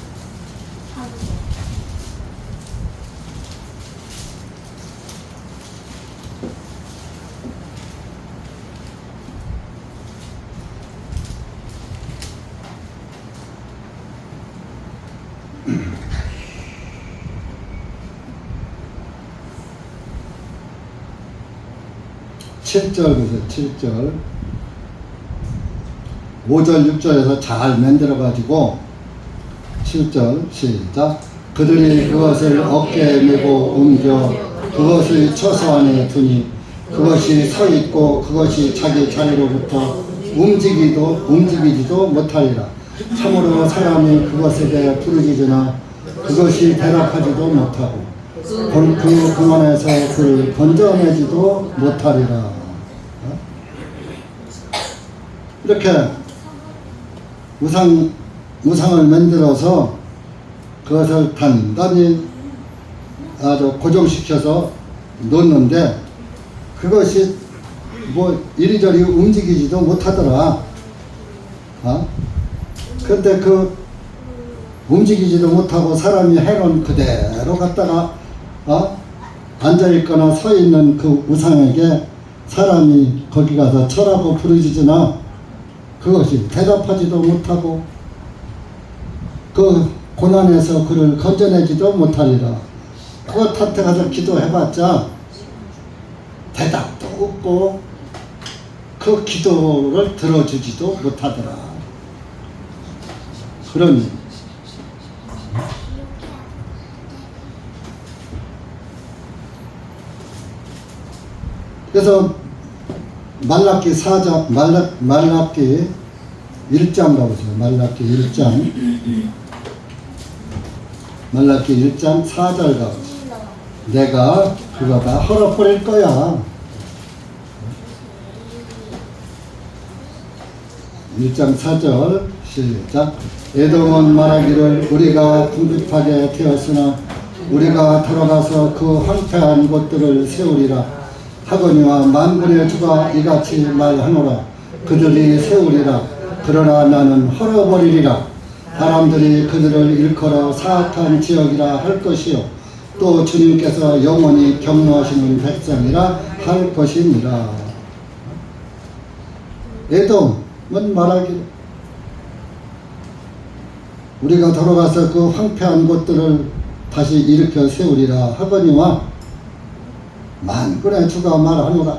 7절 보세요. 7절 5절 6절에서 잘 만들어 가지고 7절 시작. 그들이 그것을 어깨에 메고 옮겨 그것을 처소 안에 두니 그것이 서 있고 그것이 자기 자리로부터 움직이지도 못하리라. 참으로 사람이 그것에 대해 부르짖으나 그것이 대답하지도 못하고 그 공안에서 그를 건져내지도 못하리라. 이렇게 우상을 만들어서 그것을 단단히 아주 고정시켜서 놓는데 그것이 뭐 이리저리 움직이지도 못하더라. 근데 그 움직이지도 못하고 사람이 해놓은 그대로 갖다가 앉아있거나 서있는 그 우상에게 사람이 거기 가서 철하고 부르짖으나 그것이 대답하지도 못하고 그 고난에서 그를 건져내지도 못하리라. 그것한테 가서 기도해봤자 대답도 없고 그 기도를 들어주지도 못하더라. 그런 그래서 말라기 4장 말라기 1장 가보세요. 말라기 1장 4절 가보세요. 내가 그거 다 헐어버릴 거야. 1장 4절 시작. 에돔은 말하기를 우리가 궁핍하게 되었으나 우리가 들어가서 그 황폐한 곳들을 세우리라 하거니와 만군의 주가 이같이 말하노라. 그들이 세우리라. 그러나 나는 헐어버리리라. 사람들이 그들을 일컬어 사악한 지역이라 할 것이요 또 주님께서 영원히 경노하시는 백성이라 할 것이니라. 에돔은 말하기를 우리가 돌아가서 그 황폐한 곳들을 다시 일으켜 세우리라 하거니와 만군의 주가 말하노라.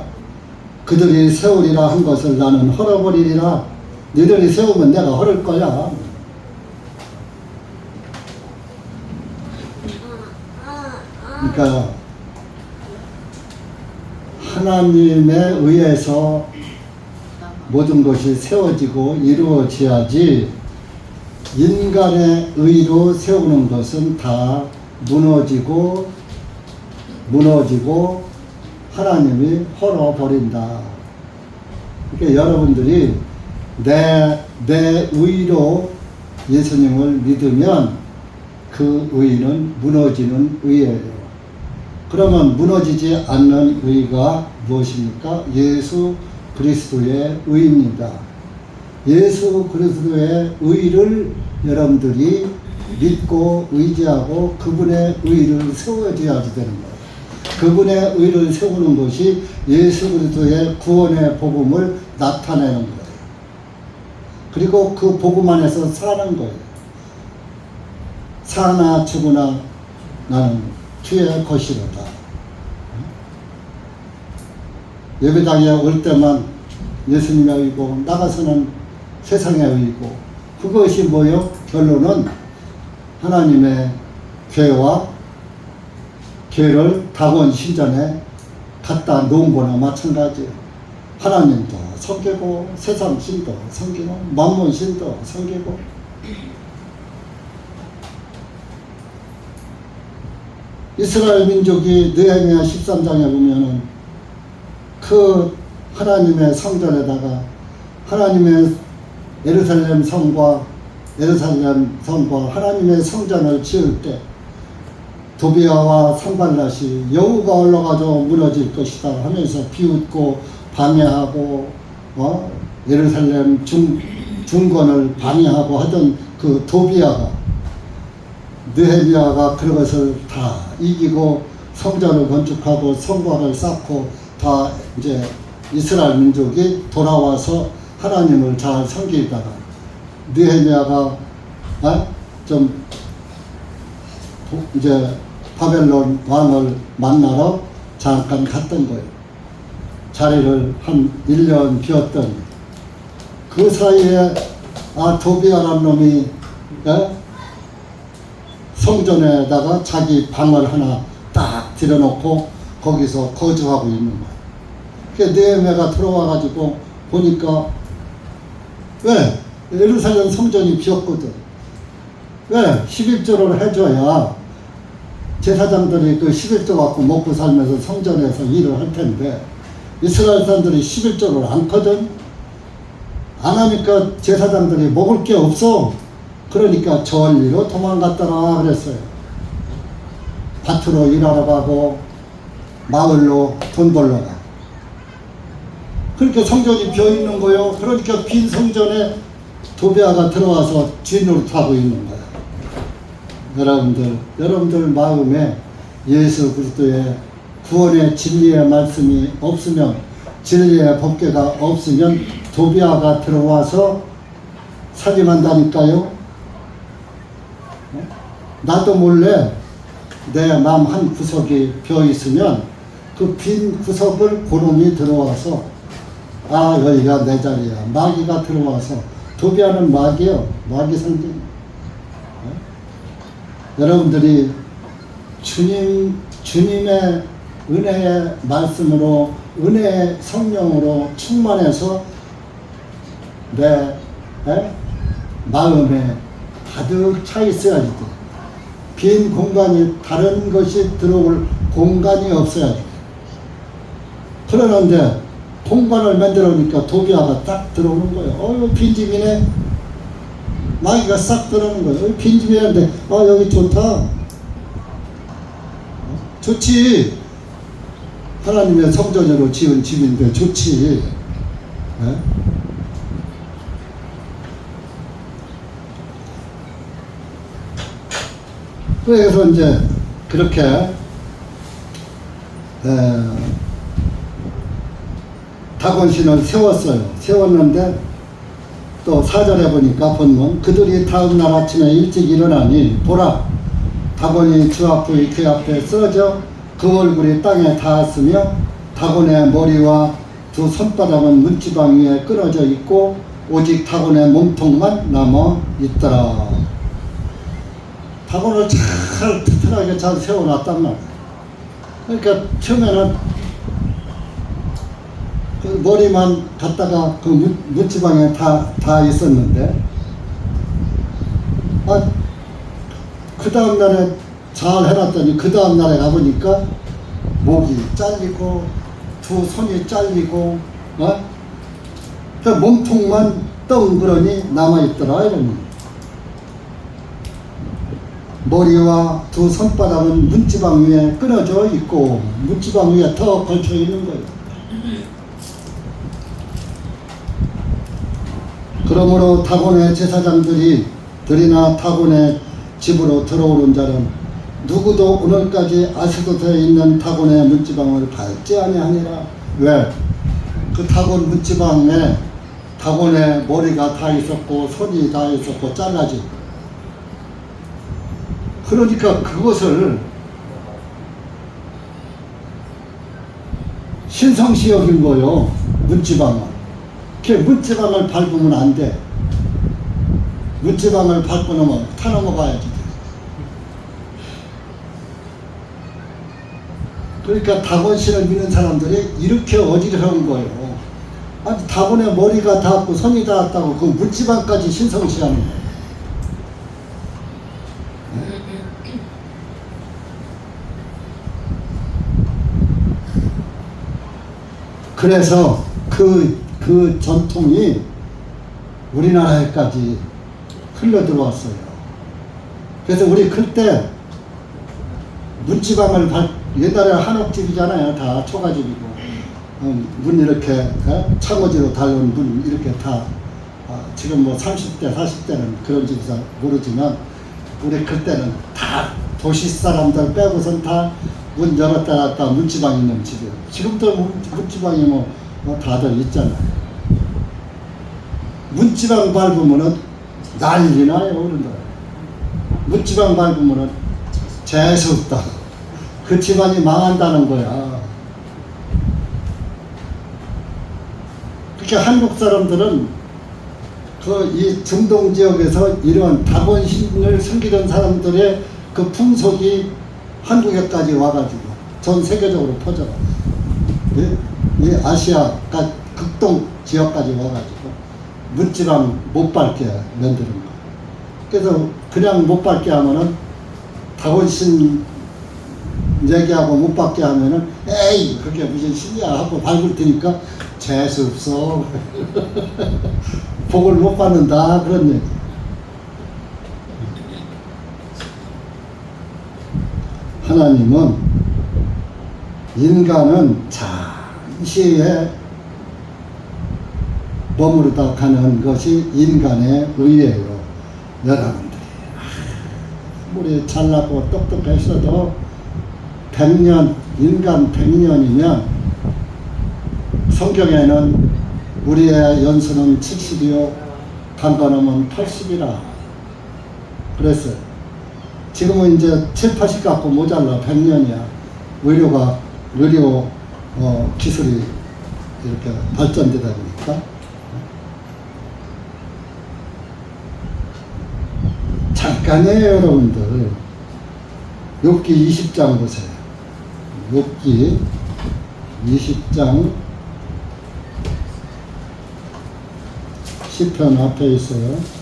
그들이 세우리라 한 것을 나는 헐어버리리라. 너희들이 세우면 내가 헐을 거야. 그러니까 하나님에 의해서 모든 것이 세워지고 이루어져야지 인간의 의로 세우는 것은 다 무너지고 하나님이 헐어버린다. 그러니까 여러분들이 내 의로 예수님을 믿으면 그 의는 무너지는 의예요. 그러면 무너지지 않는 의가 무엇입니까? 예수 그리스도의 의입니다. 예수 그리스도의 의를 여러분들이 믿고 의지하고 그분의 의를 세워줘야지 되는 거예요. 그분의 의를 세우는 것이 예수 그리스도의 구원의 복음을 나타내는 거예요. 그리고 그 복음 안에서 사는 거예요. 사나 죽으나 나는 주의 것이로다. 예배당에 올 때만 예수님의 의고 나가서는 세상의 의고, 그것이 뭐요? 결론은 하나님의 죄와 죄를 다곤 신전에 갖다 놓은 거나 마찬가지예요. 하나님도 섬기고 세상 신도 섬기고 만몬 신도 섬기고. 이스라엘 민족이 느헤미야 13장에 보면은 그 하나님의 성전에다가 하나님의 예루살렘 성과 하나님의 성전을 지을 때 도비아와 산발랏이 여우가 올라가서 무너질 것이다 하면서 비웃고 방해하고 예루살렘 중건을 방해하고 하던 그 도비아가, 느헤미야가 그것을 다 이기고 성전을 건축하고 성곽을 쌓고 다 이제 이스라엘 민족이 돌아와서 하나님을 잘 섬기다가 느헤미야가 좀 이제 바벨론 왕을 만나러 잠깐 갔던 거예요. 자리를 한 1년 비웠더니 그 사이에 도비아라는 놈이 성전에다가 자기 방을 하나 딱 들여놓고 거기서 거주하고 있는 거예요. 그러니까 느헤미야가 들어와가지고 보니까 왜? 예루살렘 성전이 비었거든. 왜? 11조를 해줘야 제사장들이 그 11조 갖고 먹고 살면서 성전에서 일을 할 텐데 이스라엘 사람들이 11조를 않거든. 안 하니까 제사장들이 먹을 게 없어. 그러니까 저리로 도망갔더라 그랬어요. 밭으로 일하러 가고 마을로 돈 벌러 가. 그러니까 성전이 비어있는 거요. 그러니까 빈 성전에 도비아가 들어와서 쥐노릇하고 있는 거야. 여러분들 마음에 예수 그리스도의 구원의 진리의 말씀이 없으면, 진리의 법궤가 없으면 도비아가 들어와서 살림한다니까요. 나도 몰래 내 마음 한 구석이 비어있으면 그 빈 구석을 그놈이 들어와서 여기가 내 자리야. 마귀가 들어와서, 도비아는 마귀요. 마귀 상징. 여러분들이 주님의 은혜의 말씀으로, 은혜의 성령으로 충만해서 내 마음에 가득 차 있어야지. 빈 공간이, 다른 것이 들어올 공간이 없어야지. 그러는데 공간을 만들어 놓으니까 도비아가 딱 들어오는 거예요. 빈집이네. 마귀가 싹 들어오는 거예요. 빈집이는데 여기 좋다. 좋지. 하나님의 성전으로 지은 집인데 좋지. 그래서 이제 그렇게 다곤신을 세웠는데 또 4절에 보니까 본문, 그들이 다음 날 아침에 일찍 일어나니 보라, 다곤이 주 앞의 궤 앞에 쓰러져 그 얼굴이 땅에 닿았으며 다곤의 머리와 두 손바닥은 문지방 위에 끊어져 있고 오직 다곤의 몸통만 남아 있더라. 다곤을 잘 튼튼하게 잘 세워놨단 말이야. 그러니까 처음에는 그 머리만 갖다가 그 문지방에 다 있었는데, 그 다음날에 잘 해놨더니 그 다음날에 가보니까 목이 잘리고 두 손이 잘리고 그 몸통만 덩그러니 남아있더라. 이러면 머리와 두 손바닥은 문지방 위에 끊어져 있고 문지방 위에 더 걸쳐 있는 거예요. 그러므로 다곤의 제사장들이나 다곤의 집으로 들어오는 자는 누구도 오늘까지 아스돗에 있는 다곤의 문지방을 밟지 아니하니라. 왜? 그 다곤 문지방에 다곤의 머리가 다 있었고 손이 다 있었고 잘라지고, 그러니까 그것을 신성시 여긴 거요. 문지방을. 문지방을 밟으면 안 돼. 문지방을 밟고 넘어 타 넘어가야지. 그러니까 다본신을 믿는 사람들이 이렇게 어지러운 거예요. 아니, 다본에 머리가 닿았고 손이 닿았다고 그 문지방까지 신성시하는 거예요. 그래서 그 전통이 우리나라에까지 흘러 들어왔어요. 그래서 우리 클 때 문지방을 옛날에 한옥집이잖아요. 다 초가집이고 문 이렇게 창호지로 달린 문 이렇게 다 지금 뭐 30대 40대는 그런 집에서 모르지만 우리 클 때는 다 도시 사람들 빼고선 다 문 열었다 닫았다 문지방 있는 집이에요. 지금도 문지방이 뭐 다들 있잖아요. 문지방 밟으면은 난리 나요, 어른들. 문지방 밟으면은 재수없다. 그 집안이 망한다는 거야. 그러니까 한국 사람들은 이 중동 지역에서 이런 다본신을 섬기던 사람들의 그 풍속이 한국에까지 와가지고 전 세계적으로 퍼져가. 이 아시아 극동 지역까지 와가지고 문지방 못 밟게 만드는 거. 그래서 그냥 못 밟게 하면은 다본신 얘기하고 못 밟게 하면은 에이 그게 무슨 신이야 하고 밟을 테니까 재수 없어. 복을 못 받는다 그런 얘기. 하나님은 인간은 잠시에 머무르다 가는 것이 인간의 의예요. 여러분들이 아무리 잘나고 똑똑했어도 100년, 인간 100년이면 성경에는 우리의 연수는 70이요 간간하면 80이라 그랬어요. 지금은 이제 7, 80 갖고 모자라 100년이야. 의료 기술이 이렇게 발전되다 보니까. 잠깐이에요, 여러분들. 욥기 20장 보세요. 욥기 20장 시편 앞에 있어요.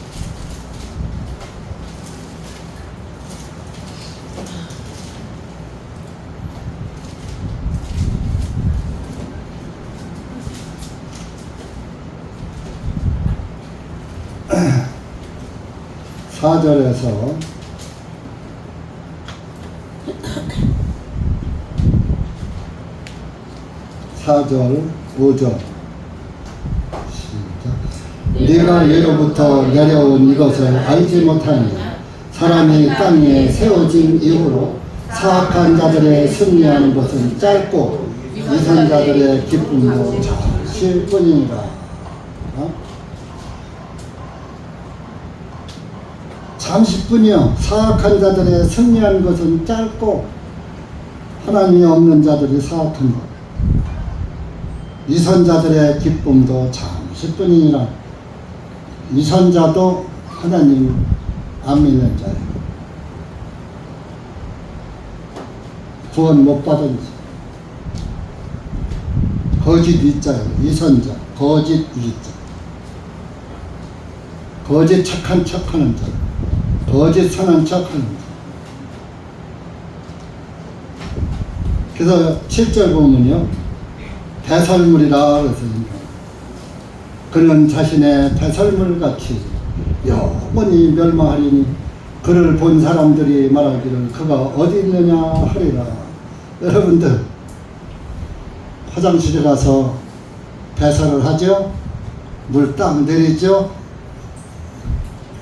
(4절에서) 4절, 5절 시작. 네가 예로부터 내려온 이것을 알지 못하니 사람이 땅에 세워진 이후로 사악한 자들의 승리하는 것은 짧고 이선자들의 기쁨도 잠시일 뿐이니라. 잠시뿐이요. 사악한 자들의 승리한 것은 짧고 하나님이 없는 자들이 사악한 것. 이선자들의 기쁨도 잠시뿐이니라. 이선자도 하나님 안 믿는 자예요. 구원 못 받은 자. 거짓 위자예요. 이선자, 거짓 위자. 거짓 착한 척하는 자. 거짓 선한 척하는 자. 그래서 7절 보면요. 배설물이라 그랬습니다. 그는 자신의 배설물같이 영원히 멸망하리니 그를 본 사람들이 말하기를 그가 어디 있느냐 하리라. 여러분들 화장실에 가서 배설을 하죠. 물 딱 내리죠.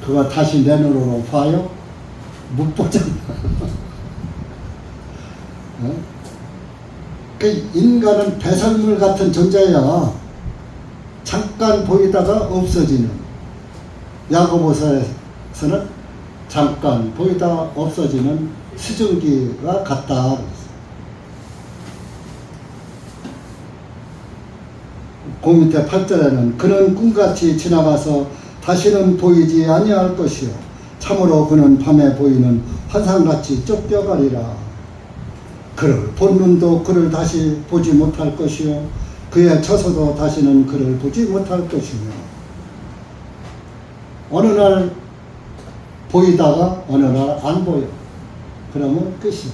그거 다시 내 눈으로 봐요? 못 보잖아. 그 인간은 배설물 같은 존재야. 잠깐 보이다가 없어지는. 야고보서에서는 잠깐 보이다 없어지는 수증기와 같다. 그 밑에 8절에는 그는 꿈같이 지나가서 다시는 보이지 아니할 것이요 참으로 그는 밤에 보이는 환상같이 쫓겨가리라. 그를 본 눈도 그를 다시 보지 못할 것이요 그의 처소도 다시는 그를 보지 못할 것이며 어느 날 보이다가 어느 날 안 보여. 그러면 끝이야.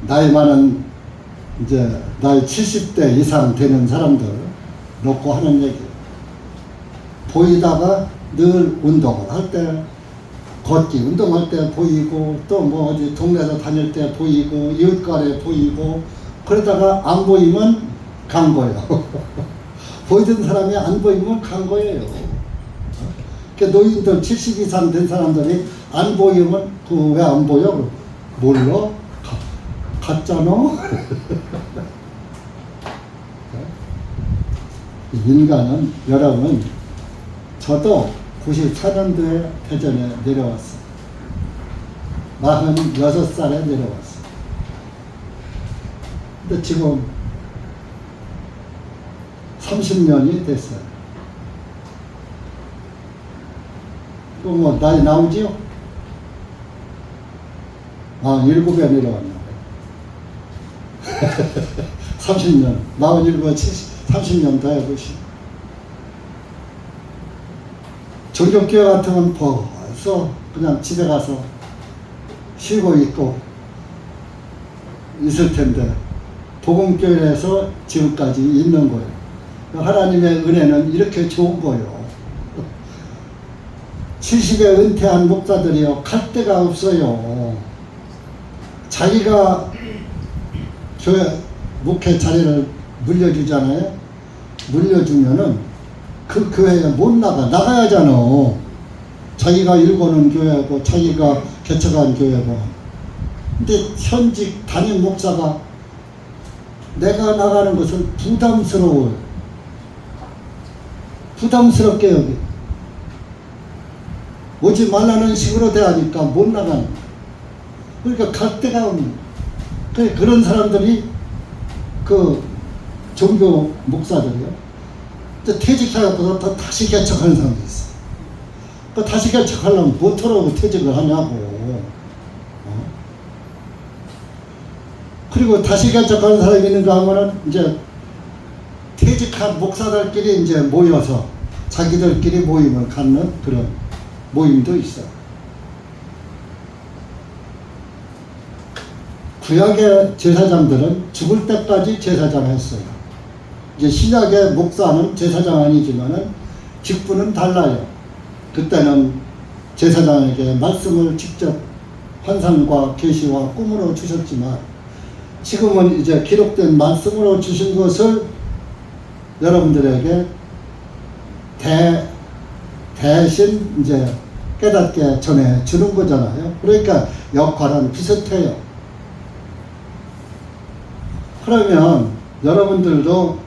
나이 많은 이제 나이 70대 이상 되는 사람들 놓고 하는 얘기. 보이다가 늘 운동을 할 때, 걷기 운동할 때 보이고 또 뭐 어디 동네에서 다닐 때 보이고 이웃가에 보이고 그러다가 안 보이면 간 거예요. 보이던 사람이 안 보이면 간 거예요. 그러니까 노인들 70 이상 된 사람들이 안 보이면 그 왜 안 보여? 몰라? 갔잖아? 인간은 여러분 저도 94년도에 대전에 내려왔어요. 46살에 내려왔어요. 근데 지금 30년이 됐어요. 또 뭐 나이 나오지요? 7에 내려왔나 봐요. 30년, 47, 30년 더 해보시오. 종교교회 같으면 벌써 그냥 집에 가서 쉬고 있고 있을 텐데 복음교회에서 지금까지 있는 거예요. 하나님의 은혜는 이렇게 좋은 거예요. 70에 은퇴한 목사들이요 갈 데가 없어요. 자기가 교회 목회 자리를 물려주잖아요. 물려주면은 그 교회에 못 나가야잖아. 자기가 일궈놓은 교회고 자기가 개척한 교회고. 근데 현직 담임 목사가 내가 나가는 것을 부담스러워요. 부담스럽게 여기 오지 말라는 식으로 대하니까 못 나가는 거예요. 그러니까 갈 데가 없는 거예요. 그런 사람들이 그 종교 목사들이요 퇴직해갖고 또 다시 개척하는 사람도 있어. 그 다시 개척하려면 뭐더라고 퇴직을 하냐고. 그리고 다시 개척하는 사람이 있는가 하면은 이제 퇴직한 목사들끼리 이제 모여서 자기들끼리 모임을 갖는 그런 모임도 있어요. 구약의 제사장들은 죽을 때까지 제사장 했어요. 이제 신약의 목사는 제사장 아니지만은 직분은 달라요. 그때는 제사장에게 말씀을 직접 환상과 계시와 꿈으로 주셨지만 지금은 이제 기록된 말씀으로 주신 것을 여러분들에게 대신 이제 깨닫게 전해 주는 거잖아요. 그러니까 역할은 비슷해요. 그러면 여러분들도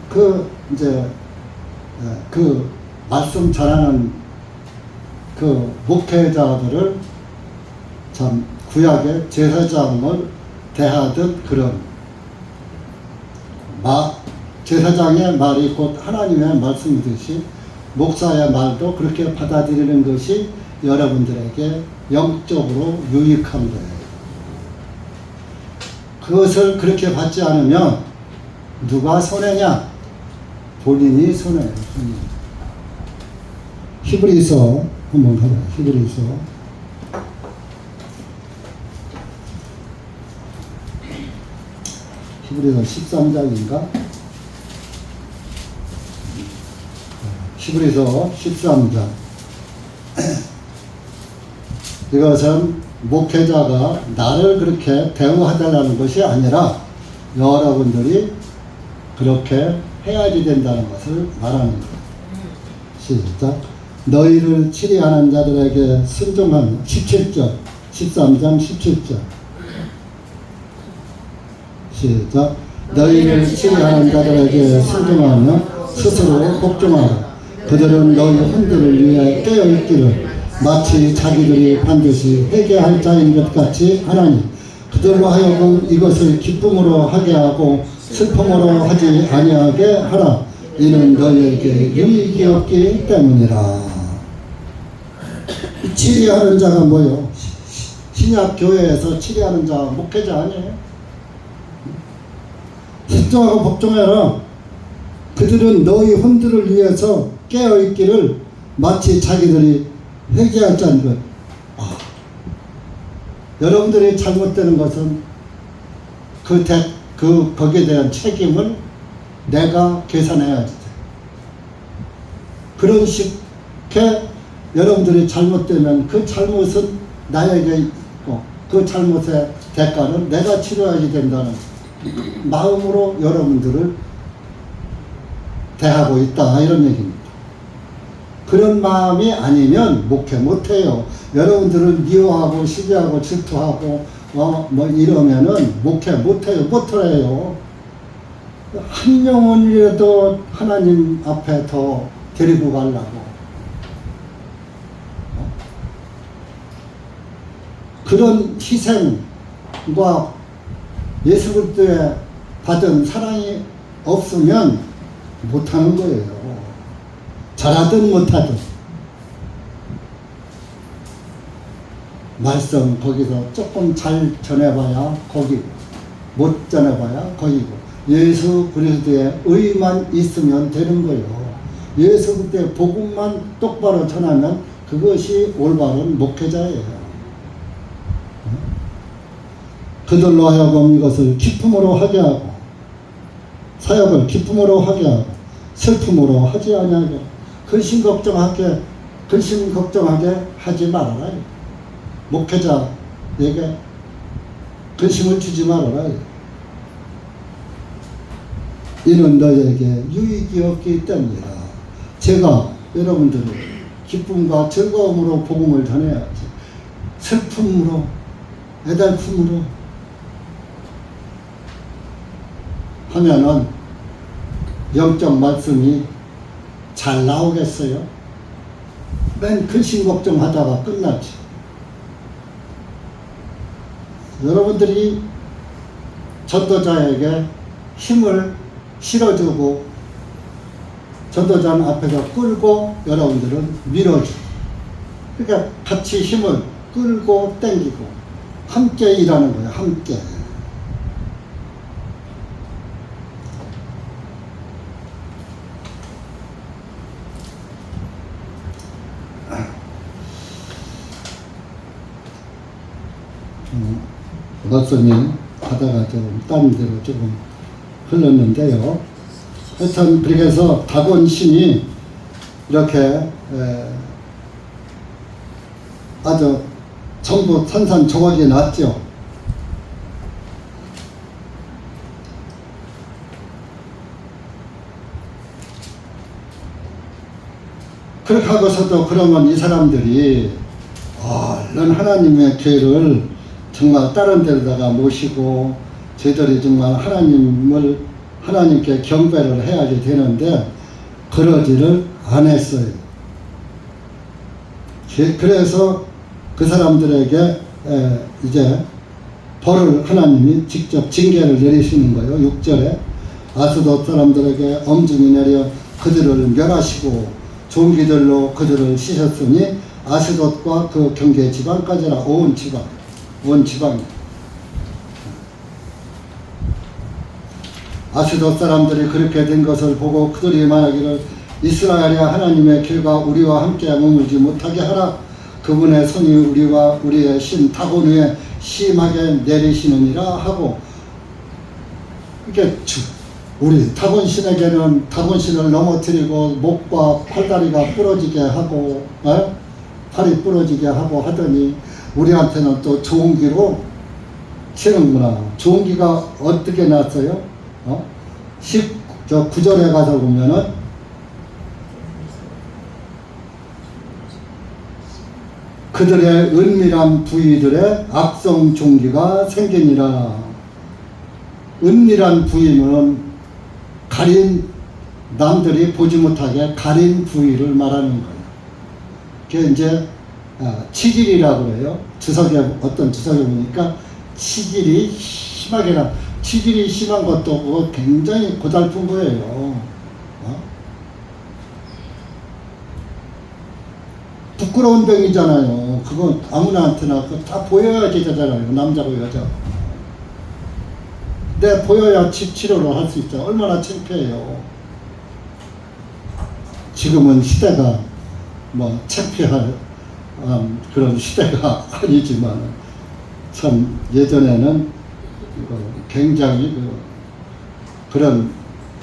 그 말씀 전하는 그 목회자들을 참 구약의 제사장을 대하듯 그런 제사장의 말이 곧 하나님의 말씀이듯이 목사의 말도 그렇게 받아들이는 것이 여러분들에게 영적으로 유익한 거예요. 그것을 그렇게 받지 않으면 누가 손해냐? 본인이 손해예요. 히브리서 한번 가봐요. 히브리서 13장인가? 히브리서 13장. 이것은 목회자가 나를 그렇게 대우하달라는 것이 아니라 여러분들이 그렇게 해야지 된다는 것을 말하는 거예요. 시작. 너희를 치리하는 자들에게 순종하며 17절 13장 17절 시작. 너희를 치리하는 자들에게 순종하며 스스로 복종하라. 그들은 너희 혼들을 위해 깨어있기를 마치 자기들이 반드시 회개할 자인 것 같이 하나니 그들로 하여금 이것을 기쁨으로 하게 하고 슬픔으로 하지 아니하게 하라. 이는 너희에게 유익이 없기 때문이라. 치리하는 자가 뭐요? 신약 교회에서 치리하는 자 목회자 아니에요? 신중하고 복종해라. 그들은 너희 혼들을 위해서 깨어있기를 마치 자기들이 회개할 자인 것. 여러분들이 잘못되는 것은 거기에 대한 책임을 내가 계산해야지. 그런 식의 여러분들이 잘못되면 그 잘못은 나에게 있고 그 잘못의 대가는 내가 치러야지 된다는 마음으로 여러분들을 대하고 있다 이런 얘기입니다. 그런 마음이 아니면 목회 못해요. 여러분들을 미워하고 시기하고 질투하고 뭐 이러면은 목회 못해요. 못해요. 한 영혼이라도 하나님 앞에 더 데리고 가려고 그런 희생과 예수 그리스도에 받은 사랑이 없으면 못하는 거예요. 잘하든 못하든 말씀 거기서 조금 잘 전해봐야 거기고 못 전해봐야 거기고 예수 그리스도의 의만 있으면 되는 거예요. 예수 그리스도의 복음만 똑바로 전하면 그것이 올바른 목회자예요. 그들로 하여금 이것을 기쁨으로 하게 하고 사역을 기쁨으로 하게 하고 슬픔으로 하지 아니하게 근심 걱정하게 하지 말아라. 목회자에게 근심을 주지 말아라. 이는 너에게 유익이 없기 때문이라. 제가 여러분들을 기쁨과 즐거움으로 복음을 전해야지 슬픔으로 애달픔으로 하면은 영적 말씀이 잘 나오겠어요? 맨 근심 걱정하다가 끝나지. 여러분들이 전도자에게 힘을 실어주고 전도자 앞에서 끌고 여러분들은 밀어주고 그러니까 같이 힘을 끌고 당기고 함께 일하는 거예요. 함께. 말씀이 하다가 좀 딴 데로 조금 흘렀는데요. 하여튼 그래서 다곤 신이 이렇게 아주 전부 산산조각이 났죠. 그렇게 하고서도 그러면 이 사람들이 얼른 하나님의 교회를 정말 다른 데다가 모시고 저희들이 정말 하나님께 경배를 해야지 되는데 그러지를 안 했어요. 그래서 그 사람들에게 이제 벌을 하나님이 직접 징계를 내리시는 거예요. 6절에 아스돗 사람들에게 엄중히 내려 그들을 멸하시고 종기들로 그들을 씻었으니 아스돗과 그 경계 지방까지라 온 지방. 아스돗 사람들이 그렇게 된 것을 보고 그들이 말하기를 이스라엘의 하나님의 길과 우리와 함께 머물지 못하게 하라. 그분의 손이 우리와 우리의 신 다곤 위에 심하게 내리시느니라 하고 이게 우리 다곤 신에게는 다곤 신을 넘어뜨리고 목과 팔다리가 부러지게 하고 팔이 부러지게 하고 하더니 우리한테는 또 좋은 기로 치는구나. 좋은 기가 어떻게 났어요? 9절에 가서 보면은 그들의 은밀한 부위들의 악성 종기가 생기니라. 은밀한 부위는 남들이 보지 못하게 가린 부위를 말하는 거예요. 그게 이제 치질이라고 그래요. 어떤 주석에 보니까 치질이 치질이 심한 것도 그거 굉장히 고달픈 거예요. 부끄러운 병이잖아요. 그건 아무나한테나 그거 다 보여야지 되잖아요. 남자고 여자. 근데 보여야 치료를 할 수 있죠. 얼마나 창피해요. 지금은 시대가 뭐 창피할 그런 시대가 아니지만 참 예전에는 굉장히 그런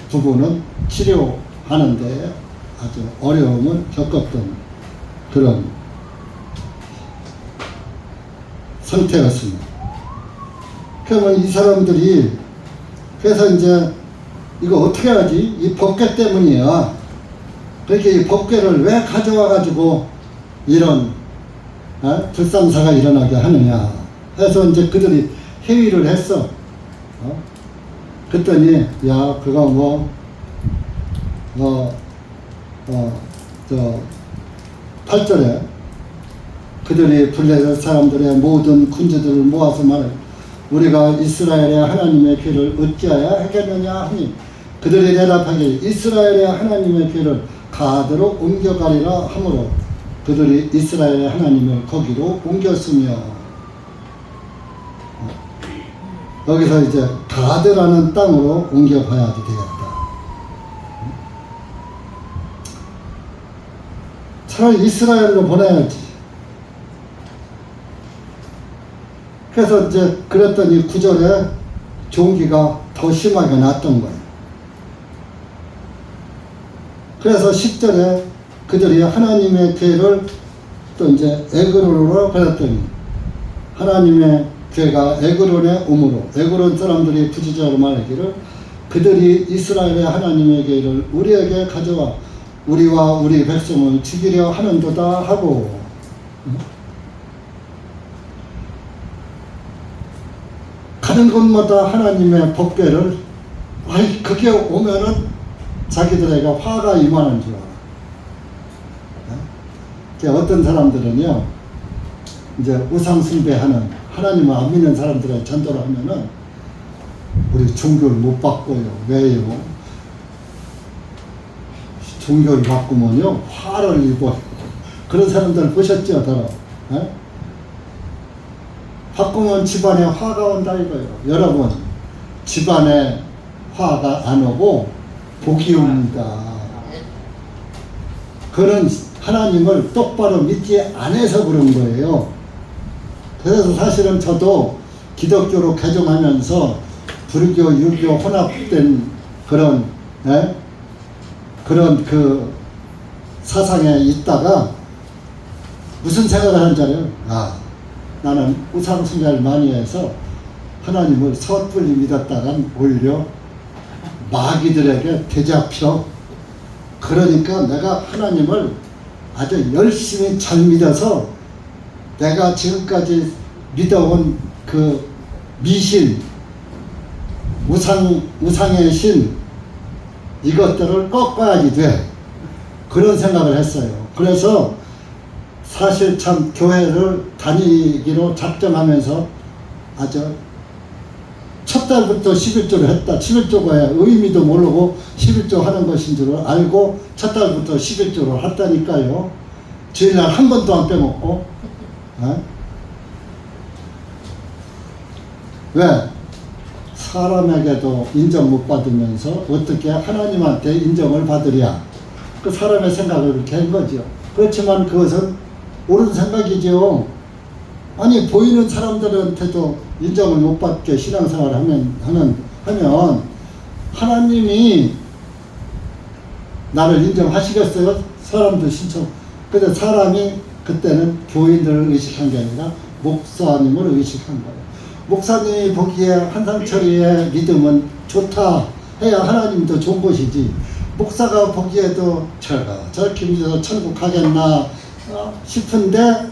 부분은 치료하는데 아주 어려움을 겪었던 그런 상태였습니다. 그러면 이 사람들이 그래서 이제 이거 어떻게 하지? 이 법궤 때문이야. 그렇게 이 법궤를 왜 가져와 가지고 이런 불상사가 일어나게 하느냐 해서 이제 그들이 회의를 했어. 그랬더니 야 그거 저 8절에 그들이 블레셋 사람들의 모든 군주들을 모아서 말해 우리가 이스라엘의 하나님의 귀를 어찌하여 하겠느냐 하니 그들이 대답하길 이스라엘의 하나님의 귀를 가드로 옮겨가리라 하므로 그들이 이스라엘의 하나님을 거기로 옮겼으며 여기서 이제 가드라는 땅으로 옮겨가야 되겠다. 차라리 이스라엘로 보내야지. 그래서 이제 그랬더니 9절에 종기가 더 심하게 났던 거예요. 그래서 10절에 그들이 하나님의 괴를 또 이제 에그론으로 보냈더니 하나님의 괴가 에그론에 오므로 에그론 사람들이 부지적으로 말하기를 그들이 이스라엘의 하나님의 괴를 우리에게 가져와 우리와 우리 백성을 죽이려 하는도다 하고 가는 곳마다 하나님의 법궤를 그게 오면은 자기들에게 화가 임하는 줄 알아. 어떤 사람들은요 이제 우상 숭배하는 하나님을 안 믿는 사람들의 전도를 하면은 우리 종교를 못 바꿔요. 왜요? 종교를 바꾸면요 화를 입어요. 그런 사람들 보셨죠, 더러? 바꾸면 집안에 화가 온다 이거예요. 여러분 집안에 화가 안 오고 복이 옵니다. 그는 하나님을 똑바로 믿지 않아서 그런 거예요. 그래서 사실은 저도 기독교로 개종하면서 불교, 유교 혼합된 그런 그 사상에 있다가 무슨 생각을 하는지 알아요? 나는 우상 숭배를 많이 해서 하나님을 섣불리 믿었다간 오히려 마귀들에게 되잡혀. 그러니까 내가 하나님을 아주 열심히 잘 믿어서 내가 지금까지 믿어온 그 미신, 우상의 신 이것들을 꺾어야지 돼. 그런 생각을 했어요. 그래서 사실 참 교회를 다니기로 작정하면서 아주 첫 달부터 11조를 했다. 11조가 의미도 모르고 11조 하는 것인 줄 알고 첫 달부터 11조를 했다니까요. 주일날 한 번도 안 빼먹고. 왜? 사람에게도 인정 못 받으면서 어떻게 하나님한테 인정을 받으랴. 그 사람의 생각을 그렇게 한 거죠. 그렇지만 그것은 옳은 생각이죠. 아니 보이는 사람들한테도 인정을 못 받게 신앙생활을 하면 하나님이 나를 인정하시겠어요? 사람도 신청. 근데 사람이 그때는 교인들을 의식한 게 아니라 목사님을 의식한 거예요. 목사님이 보기에 한상철이의 믿음은 좋다 해야 하나님도 좋은 것이지, 목사가 보기에도 저렇게 믿어서 천국 가겠나 싶은데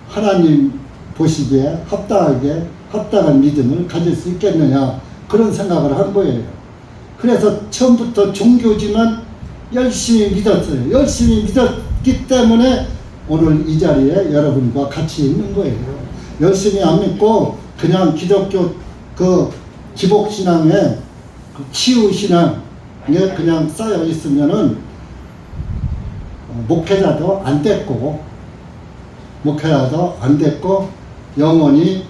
하나님 보시기에 합당한 믿음을 가질 수 있겠느냐, 그런 생각을 한 거예요. 그래서 처음부터 종교지만 열심히 믿었어요. 열심히 믿기 때문에 오늘 이 자리에 여러분과 같이 있는 거예요. 열심히 안 믿고 그냥 기독교 그 기복신앙에 그 치유신앙에 그냥 쌓여 있으면은 목회자도 안 됐고 영원히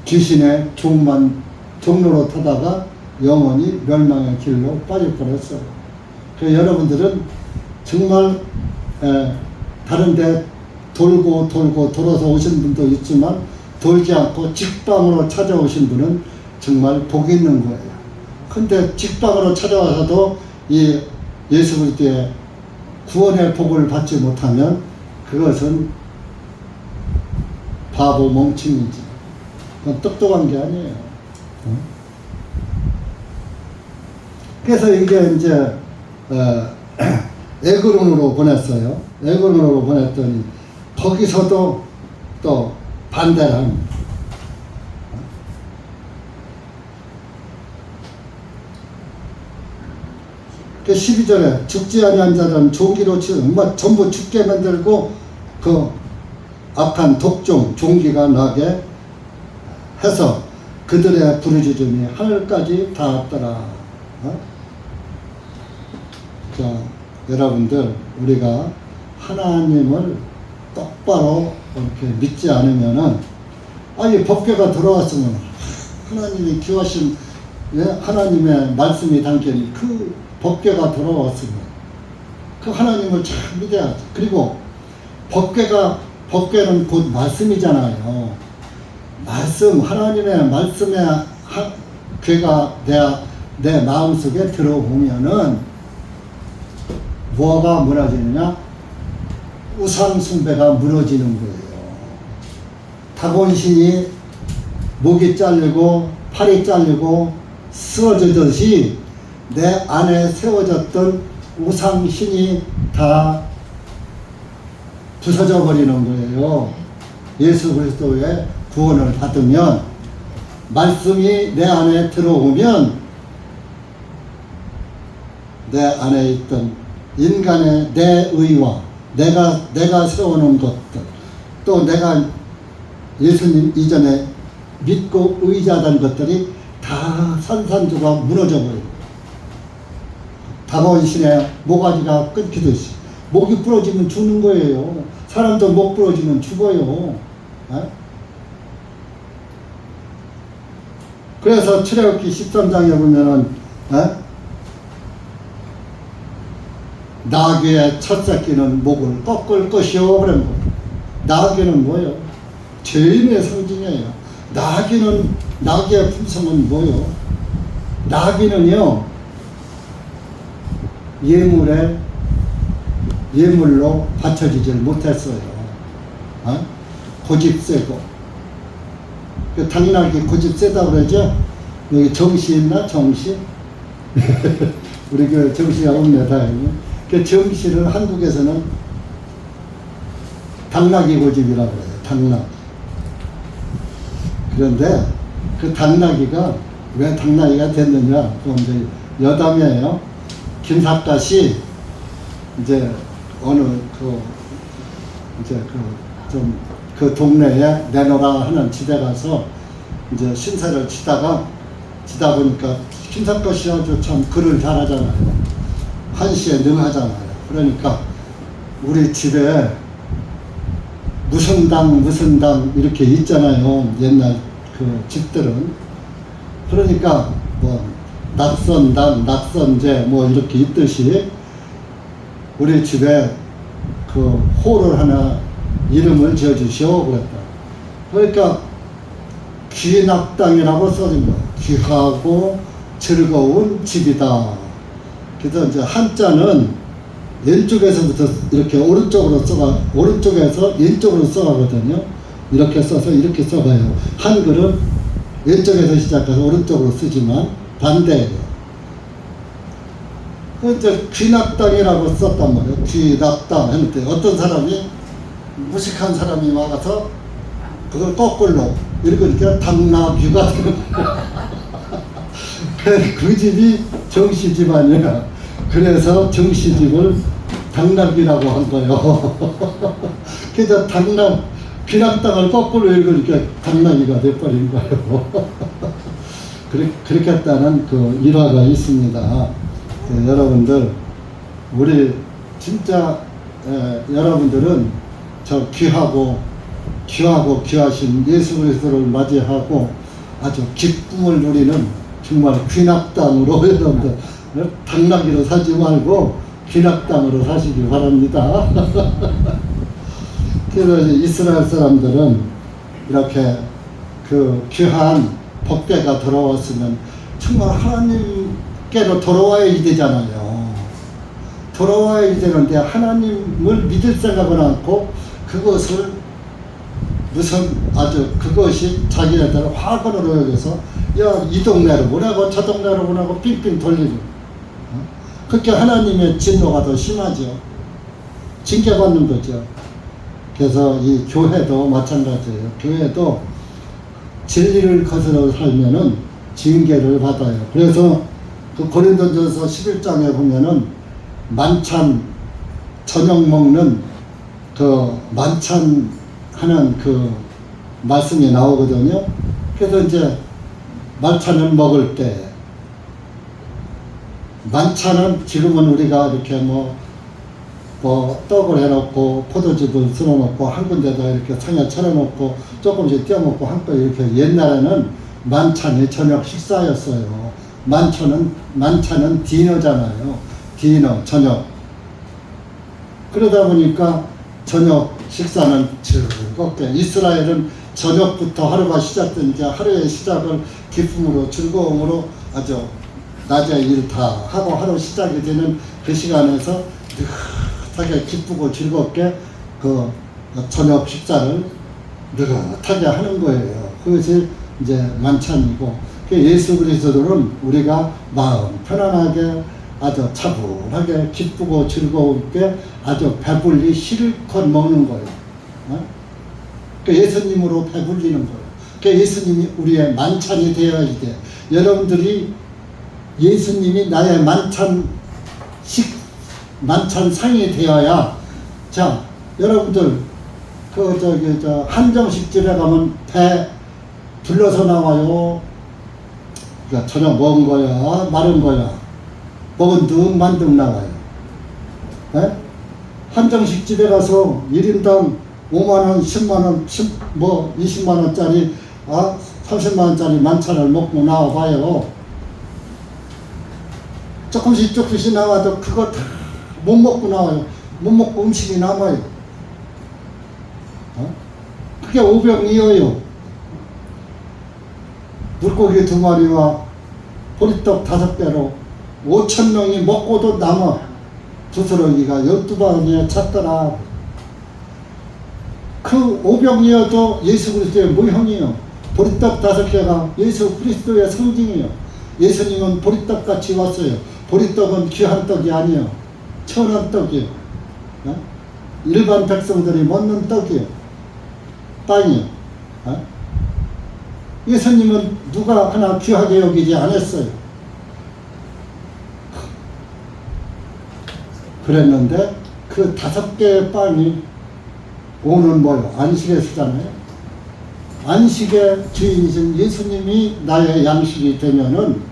귀신의 종로로 타다가 영원히 멸망의 길로 빠질 뻔했어요. 그래서 여러분들은 정말 다른 데 돌아서 오신 분도 있지만 돌지 않고 직방으로 찾아오신 분은 정말 복이 있는 거예요. 근데 직방으로 찾아와서도 이 예수 그리스도의 구원의 복을 받지 못하면 그것은 바보 멍청이지. 그건 똑똑한 게 아니에요. 그래서 이게 이제 에그론으로 보냈어요. 에그론으로 보냈더니 거기서도 또 반대를 합니다. 그 12절에 죽지 아니한 자들은 종기로 전부 죽게 만들고 그 악한 독종 종기가 나게 해서 그들의 부르짖음이 하늘까지 닿았더라. 자, 여러분들 우리가 하나님을 똑바로 이렇게 믿지 않으면은 아니 법궤가 들어왔으면 하나님이 귀하신 하나님의 말씀이 담긴 그 법궤가 들어왔으면 그 하나님을 잘 믿어야지. 그리고 법궤는 곧 말씀이잖아요. 말씀, 하나님의 말씀의 괴가 내 마음속에 들어오면은 뭐가 무너지느냐? 우상 숭배가 무너지는 거예요. 다곤신이 목이 잘리고 팔이 잘리고 쓰러지듯이 내 안에 세워졌던 우상신이 다 부서져 버리는 거예요. 예수 그리스도의 구원을 받으면, 말씀이 내 안에 들어오면 내 안에 있던 인간의 내 의와 내가 세워놓은 것들, 또 내가 예수님 이전에 믿고 의지하던 것들이 다 산산조각 무너져 버려요. 다곤신의 모가지가 끊기듯이 목이 부러지면 죽는 거예요. 사람도 목 부러지면 죽어요. 그래서 출애굽기 13장에 보면은 나귀의 첫 새끼는 목을 꺾을 것이요 그런 거예요. 나귀는 뭐예요? 죄인의 상징이에요. 나귀의 품성은 뭐예요? 나귀는요, 예물로 바쳐지질 못했어요. 고집 세고. 그 당나귀 고집 세다고 그러죠? 여기 정시 있나? 정시? 우리 그 정시가 없네다. 그 정시를 한국에서는 당나귀 고집이라고 그래요. 당나귀. 그런데 그 당나귀가 왜 당나귀가 됐느냐? 그건 이제 여담이에요. 김삿갓이 이제 어느 그 동네에 내놓으라 하는 집에 가서 이제 신세를 지다 보니까 김삿갓이 아주 참 글을 잘하잖아요. 한시에 능하잖아요. 그러니까 우리 집에 무슨 당 이렇게 있잖아요. 옛날 그 집들은. 그러니까 뭐 낙선당, 낙선제 뭐 이렇게 있듯이 우리 집에 그 호를 하나 이름을 지어주시오 그랬다. 그러니까 귀낙당이라고 써진 거예요. 귀하고 즐거운 집이다. 그래서 이제 한자는 왼쪽에서부터 이렇게 오른쪽에서 왼쪽으로 써가거든요. 이렇게 써서 이렇게 써가요. 한글은 왼쪽에서 시작해서 오른쪽으로 쓰지만 반대예요. 그 이제 귀낙당이라고 썼단 말이에요. 귀낙당 했는데 어떤 사람이 무식한 사람이 와서 그걸 거꾸로 읽으니까 당나귀가 되는 거예요. 그 집이 정시 집안이야. 그래서 정시집을 당락이라고 한 거예요. 그래서 당락, 귀락 땅을 거꾸로 읽으니까 당락이가 돼버린 거예요. 그렇게 했다는 그 일화가 있습니다. 여러분들, 우리 진짜 여러분들은 저 귀하신 예수 그리스도를 맞이하고 아주 기쁨을 누리는 정말 귀락당으로 여러분들 당나귀로 사지 말고 귀락당으로 사시기 바랍니다. 그래서 이스라엘 사람들은 이렇게 그 귀한 복대가 돌아왔으면 정말 하나님께로 돌아와야 되잖아요. 돌아와야 되는데 하나님을 믿을 생각은 않고 그것을 무슨 아주 그것이 자기네들 화근으로 여겨서 야, 이 동네로 보내고 저 동네로 보내고 빙빙 돌리는 그렇게 하나님의 진노가 더 심하죠. 징계받는 거죠. 그래서 이 교회도 마찬가지예요. 교회도 진리를 거스러 살면은 징계를 받아요. 그래서 그 고린도전서 11장에 보면은 만찬 저녁 먹는 그 만찬하는 그 말씀이 나오거든요. 그래서 이제 만찬을 먹을 때 만찬은 지금은 우리가 이렇게 뭐 떡을 해놓고 포도즙을 쓸어놓고 한 군데다 이렇게 상에 차려놓고 조금씩 띄워먹고 한꺼 이렇게 옛날에는 만찬이 저녁 식사였어요. 만찬은 디너잖아요. 디너, 저녁. 그러다 보니까 저녁 식사는 즐겁게 이스라엘은 저녁부터 하루가 시작되니까 하루의 시작을 기쁨으로 즐거움으로 아주 낮에 일 다 하고 하루 시작이 되는 그 시간에서 느긋하게 기쁘고 즐겁게 그 저녁 식사를 느긋하게 하는 거예요. 그것이 이제 만찬이고 예수 그리스도는 우리가 마음 편안하게 아주 차분하게 기쁘고 즐겁게 아주 배불리 실컷 먹는 거예요. 예수님으로 배불리는 거예요. 예수님이 우리의 만찬이 되어야 돼. 여러분들이 예수님이 나의 만찬상이 되어야. 자, 여러분들 한정식 집에 가면 배 불러서 나와요. 그러니까 저녁 먹은 거야, 마른 거야. 먹은 둥 만둥 나와요. 네? 한정식 집에 가서 1인당 5만원, 10만원, 20만원짜리, 30만원짜리 만찬을 먹고 나와봐요. 조금씩 나와도 그거 다 못 먹고 나와요. 못 먹고 음식이 남아요. 그게 5병이어요. 물고기 2마리와 보리떡 5개로 5,000명이 먹고도 남아. 두스러기가 12방에 찼더라. 그 5병이어도 예수 그리스도의 모형이에요. 보리떡 5개가 예수 그리스도의 상징이에요. 예수님은 보리떡같이 왔어요. 보리떡은 귀한 떡이 아니에요. 천원 떡이에요. 일반 백성들이 먹는 떡이에요. 빵이에요. 예수님은 누가 하나 귀하게 여기지 않았어요. 그랬는데 그 5개의 빵이 오는 뭐요? 안식에 쓰잖아요. 안식의 주인이신 예수님이 나의 양식이 되면은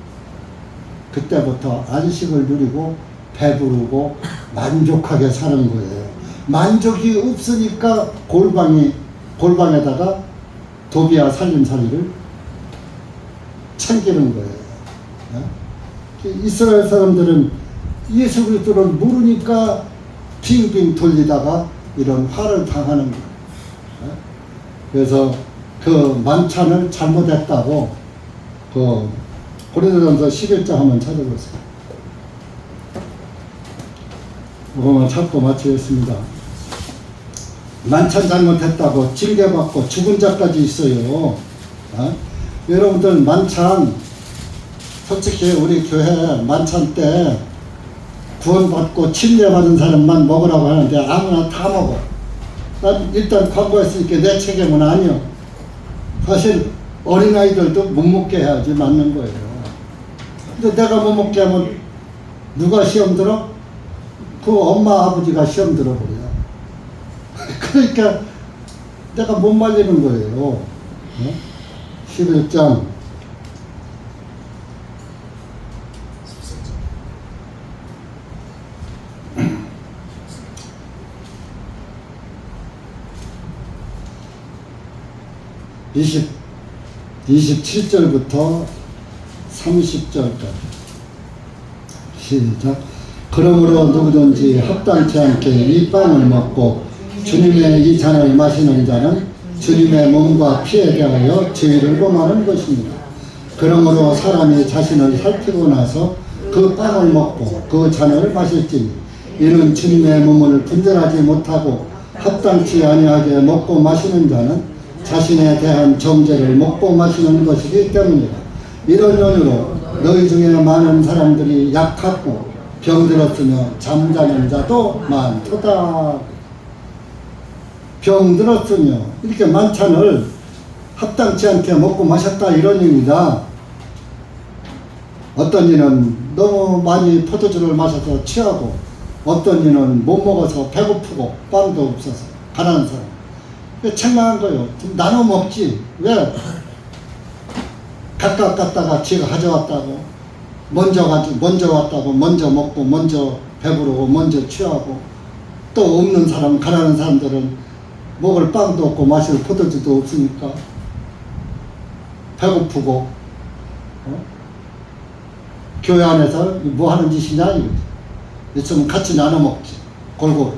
그때부터 안식을 누리고 배부르고 만족하게 사는 거예요. 만족이 없으니까 골방에다가 도비와 살림살이를 챙기는 거예요. 이스라엘 사람들은 예수 그리스도를 모르니까 빙빙 돌리다가 이런 화를 당하는 거예요. 그래서 그 만찬을 잘못했다고 그 고린도전서 11장 한번 찾아보세요. 그것만 찾고 마치겠습니다. 만찬 잘못했다고 징계받고 죽은 자까지 있어요. 여러분들 만찬 솔직히 우리 교회 만찬 때 구원받고 침례받은 사람만 먹으라고 하는데 아무나 다 먹어. 난 일단 광고했으니까 내 책임은 아니요. 사실 어린아이들도 못 먹게 해야지 맞는 거예요. 근데 내가 못 먹게 하면 누가 시험 들어? 그 엄마 아버지가 시험 들어버려요. 그러니까 내가 못 말리는 거예요. 11장 27절부터 30절까지 시작. 그러므로 누구든지 합당치 않게 이 빵을 먹고 주님의 이 잔을 마시는 자는 주님의 몸과 피에 대하여 죄를 범하는 것입니다. 그러므로 사람이 자신을 살피고 나서 그 빵을 먹고 그 잔을 마실지니 이는 주님의 몸을 분별하지 못하고 합당치 아니하게 먹고 마시는 자는 자신에 대한 정죄를 먹고 마시는 것이기 때문이다. 이런 연유로 너희 중에 많은 사람들이 약하고 병들었으며 잠자는 자도 많도다. 병들었으며 이렇게 만찬을 합당치 않게 먹고 마셨다 이런 의미다. 어떤 이는 너무 많이 포도주를 마셔서 취하고 어떤 이는 못 먹어서 배고프고 빵도 없어서 가난한 사람. 책망한 거예요. 좀 나눠 먹지. 왜? 각각 갖다가 지가 가져왔다고. 먼저 왔다고. 먼저 먹고, 먼저 배부르고, 먼저 취하고. 또 없는 사람, 가난한 사람들은 먹을 빵도 없고, 마실 포도주도 없으니까. 배고프고, 교회 안에서 뭐 하는 짓이냐, 이거지. 있으면 같이 나눠 먹지. 골고루.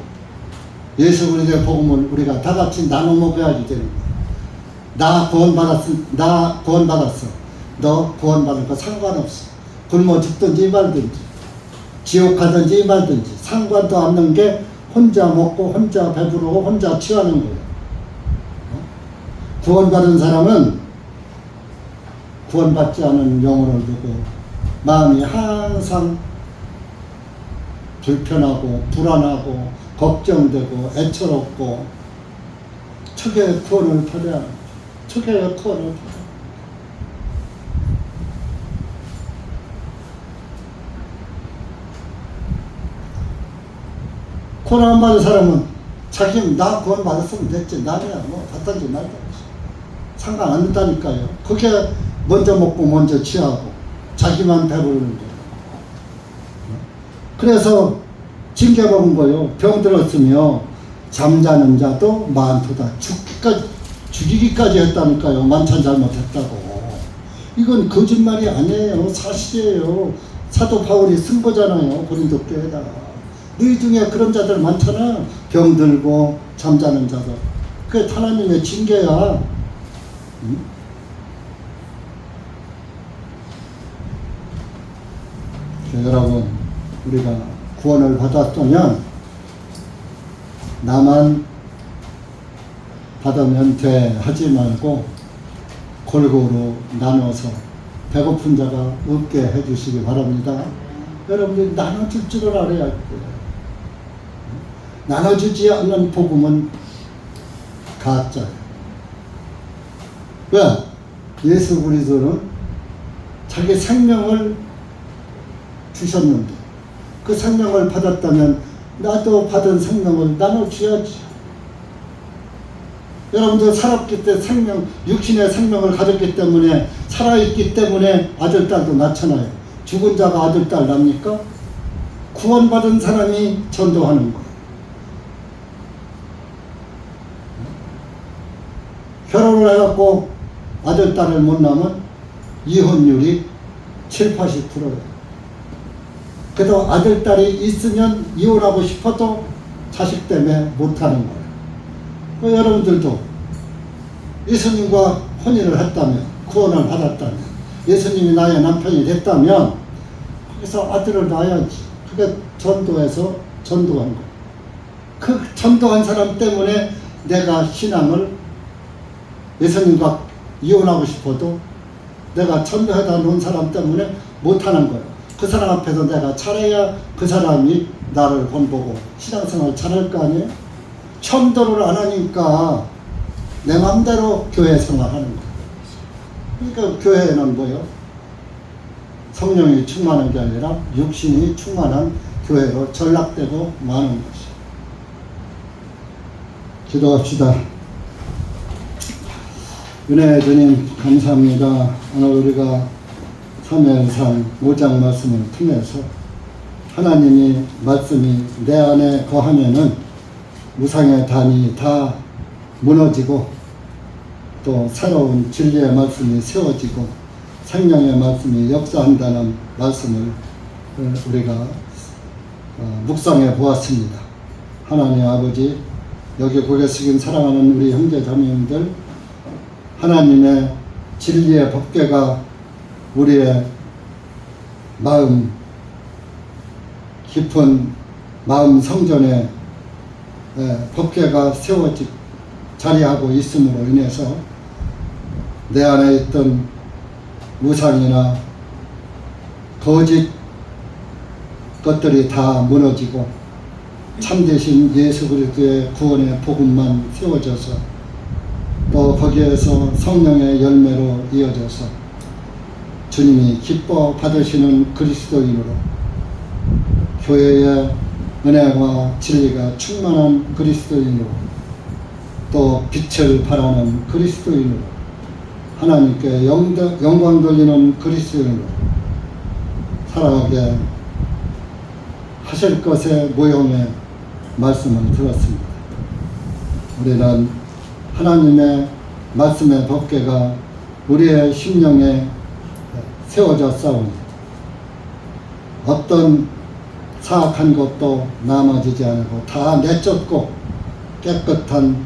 예수 그리스도의 복음을 우리가 다 같이 나눠 먹어야지 되는 거야. 나 구원받았어. 너 구원받을 거 상관없어. 굶어 죽든지 말든지 지옥 가든지 말든지 상관도 없는 게 혼자 먹고 혼자 배부르고 혼자 취하는 거예요. 구원받은 사람은 구원받지 않은 영혼을 두고 마음이 항상 불편하고 불안하고 걱정되고 애처롭고 척의 구원을 받아야 척의 구원을 받아야 구원 안 받은 사람은 자기 나 구원 받았으면 됐지 나야 뭐 받든지 말든지 상관 안 된다니까요. 그게 먼저 먹고 먼저 취하고 자기만 배부르는 거예요. 그래서 징계먹은 거요. 병들었으며 잠자는 자도 많도다. 죽이기까지 했다니까요. 만찬 잘못했다고. 이건 거짓말이 아니에요. 사실이에요. 사도 바울이 쓴 거잖아요. 고린도 교회에다가. 너희 중에 그런 자들 많잖아. 병들고 잠자는 자들. 그게 하나님의 징계야. 응? 여러분, 우리가 구원을 받았으면 나만 받으면 돼 하지 말고 골고루 나눠서 배고픈 자가 없게 해주시기 바랍니다. 여러분들이 나눠줄 줄을 알아야 돼요. 나눠주지 않는 복음은 가짜예요. 왜? 예수 그리스도는 자기 생명을 주셨는데 그 생명을 받았다면 나도 받은 생명을 나눠줘야지. 여러분들 살았기 때문에 육신의 생명을 가졌기 때문에 살아있기 때문에 아들, 딸도 낳잖아요. 죽은 자가 아들, 딸 납니까? 구원받은 사람이 전도하는 거예요. 결혼을 해갖고 아들, 딸을 못 낳으면 이혼율이 70~80%예요. 그래도 아들, 딸이 있으면 이혼하고 싶어도 자식 때문에 못하는 거예요. 여러분들도 예수님과 혼인을 했다면, 구원을 받았다면, 예수님이 나의 남편이 됐다면 거기서 아들을 낳아야지. 그게 전도해서 전도한 거예요. 그 전도한 사람 때문에 내가 신앙을 예수님과 이혼하고 싶어도 내가 전도해다 놓은 사람 때문에 못하는 거예요. 그 사람 앞에서 내가 잘해야 그 사람이 나를 본보고 신앙생활 잘할 거 아니에요? 전도를 안 하니까 내 맘대로 교회 생활하는 거예요. 그러니까 교회는 뭐예요? 성령이 충만한 게 아니라 육신이 충만한 교회로 전락되고 마는 것이. 기도합시다. 은혜의 주님 감사합니다. 오늘 우리가 사무엘상 5장 말씀을 통해서 하나님이 말씀이 내 안에 거하면은 우상의 단이 다 무너지고 또 새로운 진리의 말씀이 세워지고 생명의 말씀이 역사한다는 말씀을 우리가 묵상해 보았습니다. 하나님 아버지, 여기 고개 숙인 사랑하는 우리 형제 자매님들, 하나님의 진리의 법궤가 우리의 마음 깊은 마음 성전에 법궤가 세워지 자리하고 있음으로 인해서 내 안에 있던 우상이나 거짓 것들이 다 무너지고 참되신 예수 그리스도의 구원의 복음만 세워져서 또 거기에서 성령의 열매로 이어져서 주님이 기뻐 받으시는 그리스도인으로 교회의 은혜와 진리가 충만한 그리스도인으로 또 빛을 발하는 그리스도인으로 하나님께 영광 돌리는 그리스도인으로 살아가게 하실 것의 모형의 말씀을 들었습니다. 우리는 하나님의 말씀의 법궤가 우리의 심령에 세워져 싸우니 어떤 사악한 것도 남아지지 않고 다 내쫓고 깨끗한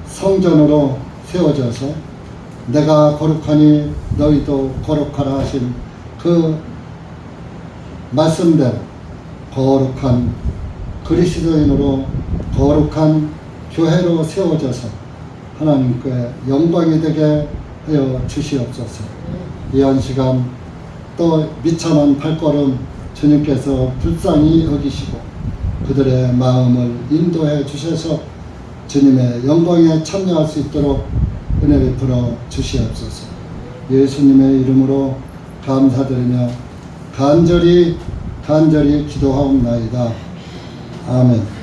성전으로 세워져서 내가 거룩하니 너희도 거룩하라 하신 그 말씀대로 거룩한 그리스도인으로 거룩한 교회로 세워져서 하나님께 영광이 되게 하여 주시옵소서. 이한 시간 또 미천한 발걸음 주님께서 불쌍히 여기시고 그들의 마음을 인도해 주셔서 주님의 영광에 참여할 수 있도록 은혜를 베풀어 주시옵소서. 예수님의 이름으로 감사드리며 간절히 기도하옵나이다. 아멘.